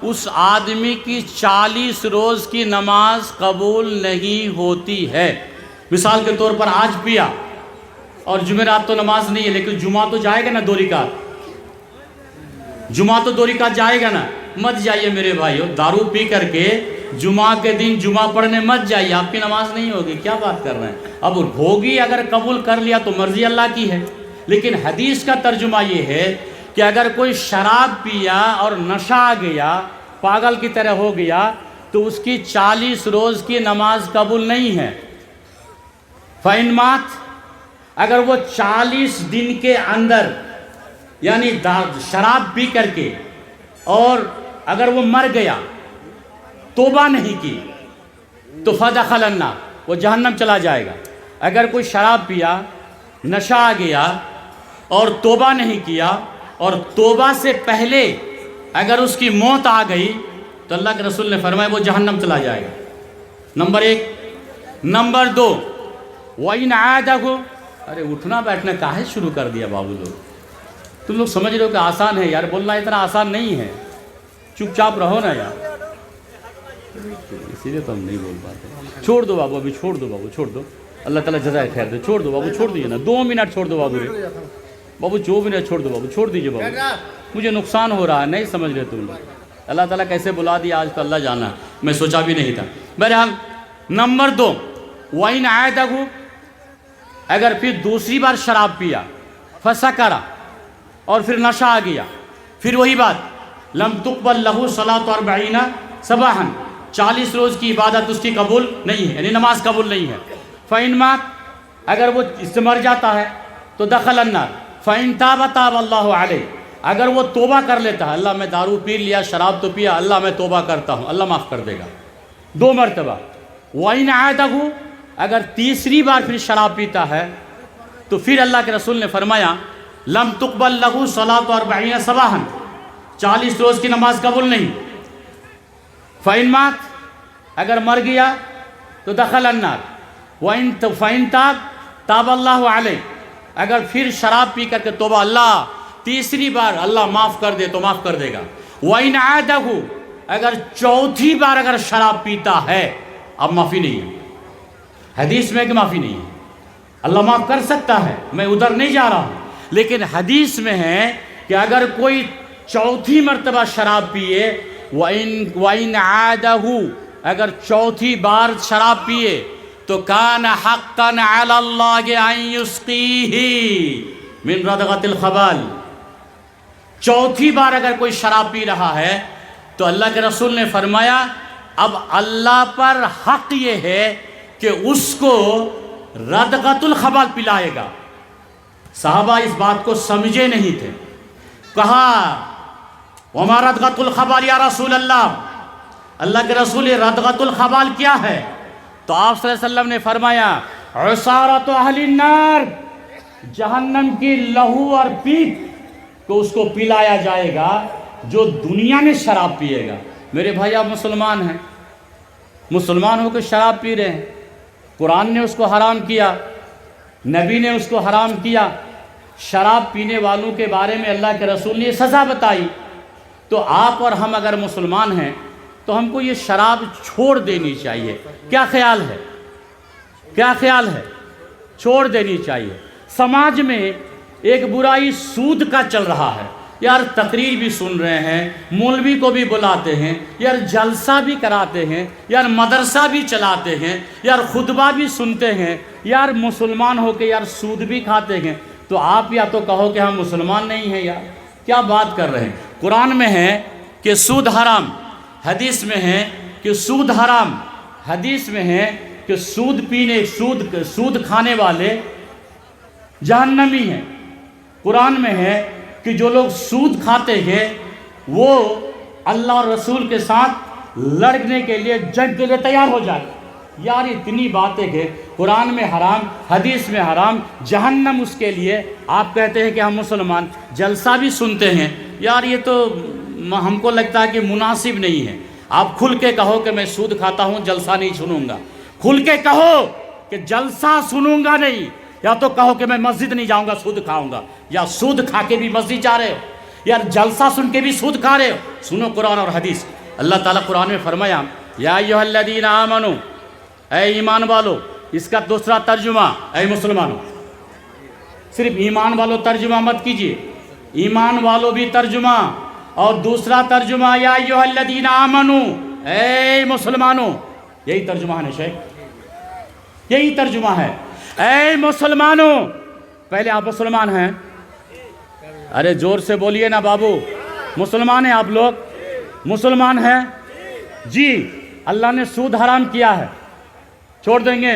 Speaker 1: اس آدمی کی 40 روز کی نماز قبول نہیں ہوتی ہے۔ مثال کے طور پر آج پیا اور جمعرات تو نماز نہیں ہے، لیکن جمعہ تو جائے گا نا 2 رکعت، جمعہ تو 2 رکعت جائے گا نا۔ مت جائیے میرے بھائیو، دارو پی کر کے جمعہ کے دن جمعہ پڑھنے مت جائیے، آپ کی نماز نہیں ہوگی۔ کیا بات کر رہے ہیں؟ اب ہوگی، اگر قبول کر لیا تو مرضی اللہ کی ہے، لیکن حدیث کا ترجمہ یہ ہے کہ اگر کوئی شراب پیا اور نشہ آ گیا، پاگل کی طرح ہو گیا، تو اس کی 40 روز کی نماز قبول نہیں ہے۔ فَإِن مات، اگر وہ 40 دن کے اندر یعنی شراب پی کر کے اور اگر وہ مر گیا توبہ نہیں کی تو فدخل النار، وہ جہنم چلا جائے گا۔ اگر کوئی شراب پیا، نشہ آ گیا اور توبہ نہیں کیا اور توبہ سے پہلے اگر اس کی موت آ گئی تو اللہ کے رسول نے فرمایا وہ جہنم چلا جائے گا۔ نمبر 1۔ نمبر 2، وَإِنْ عَادَهُ، ارے اٹھنا بیٹھنا کاہے شروع کر دیا بابو لوگ؟ تم لوگ سمجھ رہے ہو کہ آسان ہے یار، بولنا اتنا آسان نہیں ہے، چپ چاپ رہو نا یار، اسی لیے تو ہم نہیں بول پاتے۔ چھوڑ دو بابو، ابھی چھوڑ دو بابو، چھوڑ دو، اللہ تعالیٰ جزائے خیر دے، چھوڑ دو بابو، چھوڑ دیجیے نا، 2 منٹ چھوڑ دو بابو، بابو 2 منٹ چھوڑ دو بابو، چھوڑ دیجیے بابو، مجھے نقصان ہو رہا ہے، نہیں سمجھ رہے تم لوگ۔ اللہ تعالیٰ کیسے بلا دیا آج تو اللہ جانا، میں سوچا بھی نہیں تھا۔ بہرحال نمبر 2، وَإِنْ عَادَهُ، اگر پھر دوسری بار شراب پیا، فسکرا، اور پھر نشہ آ گیا، پھر وہی بات، لم تقبل لہو صلاۃ 40 صباحا، 40 روز کی عبادت اس کی قبول نہیں ہے، یعنی نماز قبول نہیں ہے۔ فإن مات، اگر وہ اس سے مر جاتا ہے تو دخل النار۔ فإن تاب تاب اللہ علیہ، اگر وہ توبہ کر لیتا ہے، اللہ میں دارو پی لیا، شراب تو پیا، اللہ میں توبہ کرتا ہوں، اللہ معاف کر دے گا 2 مرتبہ۔ وَإِنْ عَادَهُ، اگر تیسری بار پھر شراب پیتا ہے تو پھر اللہ کے رسول نے فرمایا لم تقبل لہو صلاۃ 40 صباحا، 40 روز کی نماز قبول نہیں۔ فإن مات، اگر مر گیا تو دخل النار۔ فإن تاب تاب اللہ علیہ، اگر پھر شراب پی کر کے توبہ، اللہ تیسری بار اللہ معاف کر دے تو معاف کر دے گا۔ وَإِنْ عَادَهُ، اگر چوتھی بار اگر شراب پیتا ہے، اب معافی نہیں ہے، حدیث میں کہ معافی نہیں ہے، اللہ معاف کر سکتا ہے، میں ادھر نہیں جا رہا ہوں، لیکن حدیث میں ہے کہ اگر کوئی چوتھی مرتبہ شراب پیے، وَإِنْ عَادَهُ، اگر چوتھی بار شراب پیے تو کان حقا علی اللہ ان یسقیہ من ردغۃ الخبال، چوتھی بار اگر کوئی شراب پی رہا ہے تو اللہ کے رسول نے فرمایا اب اللہ پر حق یہ ہے کہ اس کو ردغۃ الخبال پلائے گا۔ صحابہ اس بات کو سمجھے نہیں تھے، کہا وما ردغۃ الخبال یا رسول اللہ، اللہ کے رسول ردغۃ الخبال کیا ہے؟ تو آپ صلی اللہ علیہ وسلم نے فرمایا عصارۃ اہل النار، جہنم کی لہو اور پیپ کو اس کو پلایا جائے گا جو دنیا میں شراب پیے گا۔ میرے بھائی آپ مسلمان ہیں، مسلمان ہو کے شراب پی رہے ہیں، قرآن نے اس کو حرام کیا، نبی نے اس کو حرام کیا، شراب پینے والوں کے بارے میں اللہ کے رسول نے سزا بتائی، تو آپ اور ہم اگر مسلمان ہیں تو ہم کو یہ شراب چھوڑ دینی چاہیے۔ کیا خیال ہے؟ کیا خیال ہے؟ چھوڑ دینی چاہیے۔ سماج میں ایک برائی سود کا چل رہا ہے، یار تقریر بھی سن رہے ہیں، مولوی کو بھی بلاتے ہیں، یار جلسہ بھی کراتے ہیں، یار مدرسہ بھی چلاتے ہیں، یار خطبہ بھی سنتے ہیں، یار مسلمان ہو کے یار سود بھی کھاتے ہیں، تو آپ یا تو کہو کہ ہم مسلمان نہیں ہیں، یار کیا بات کر رہے ہیں؟ قرآن میں ہے کہ سود حرام، حدیث میں ہے کہ سود حرام، حدیث میں ہے کہ سود پینے سود کھانے والے جہنمی ہیں، قرآن میں ہے کہ جو لوگ سود کھاتے ہیں وہ اللہ اور رسول کے ساتھ لڑنے کے لیے جنگ کے لیے تیار ہو جائے۔ یار اتنی باتیں کہ قرآن میں حرام، حدیث میں حرام، جہنم اس کے لیے، آپ کہتے ہیں کہ ہم مسلمان جلسہ بھی سنتے ہیں، یار یہ تو ہم کو لگتا ہے کہ مناسب نہیں ہے۔ آپ کھل کے کہو کہ میں سود کھاتا ہوں، جلسہ نہیں سنوں گا، کھل کے کہو کہ جلسہ سنوں گا نہیں، یا تو کہو کہ میں مسجد نہیں جاؤں گا، سود کھاؤں گا، یا سود کھا کے بھی مسجد جا رہے ہو، یار جلسہ سن کے بھی سود کھا رہے ہو۔ سنو قرآن اور حدیث۔ اللہ تعالیٰ قرآن میں فرمایا یا ایھا الذین آمنوا، اے ایمان والو، اس کا دوسرا ترجمہ اے مسلمانوں، صرف ایمان والو ترجمہ مت کیجئے، ایمان والو بھی ترجمہ، اور دوسرا ترجمہ یا ایھا الذین آمنوا، اے مسلمانوں، یہی ترجمہ ہے شیخ، یہی ترجمہ ہے، اے مسلمانوں۔ پہلے آپ مسلمان ہیں؟ ارے زور سے بولیے نا بابو، مسلمان ہیں آپ لوگ؟ مسلمان ہیں جی۔ اللہ نے سود حرام کیا ہے، چھوڑ دیں گے؟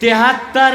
Speaker 1: 73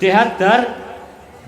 Speaker 1: 73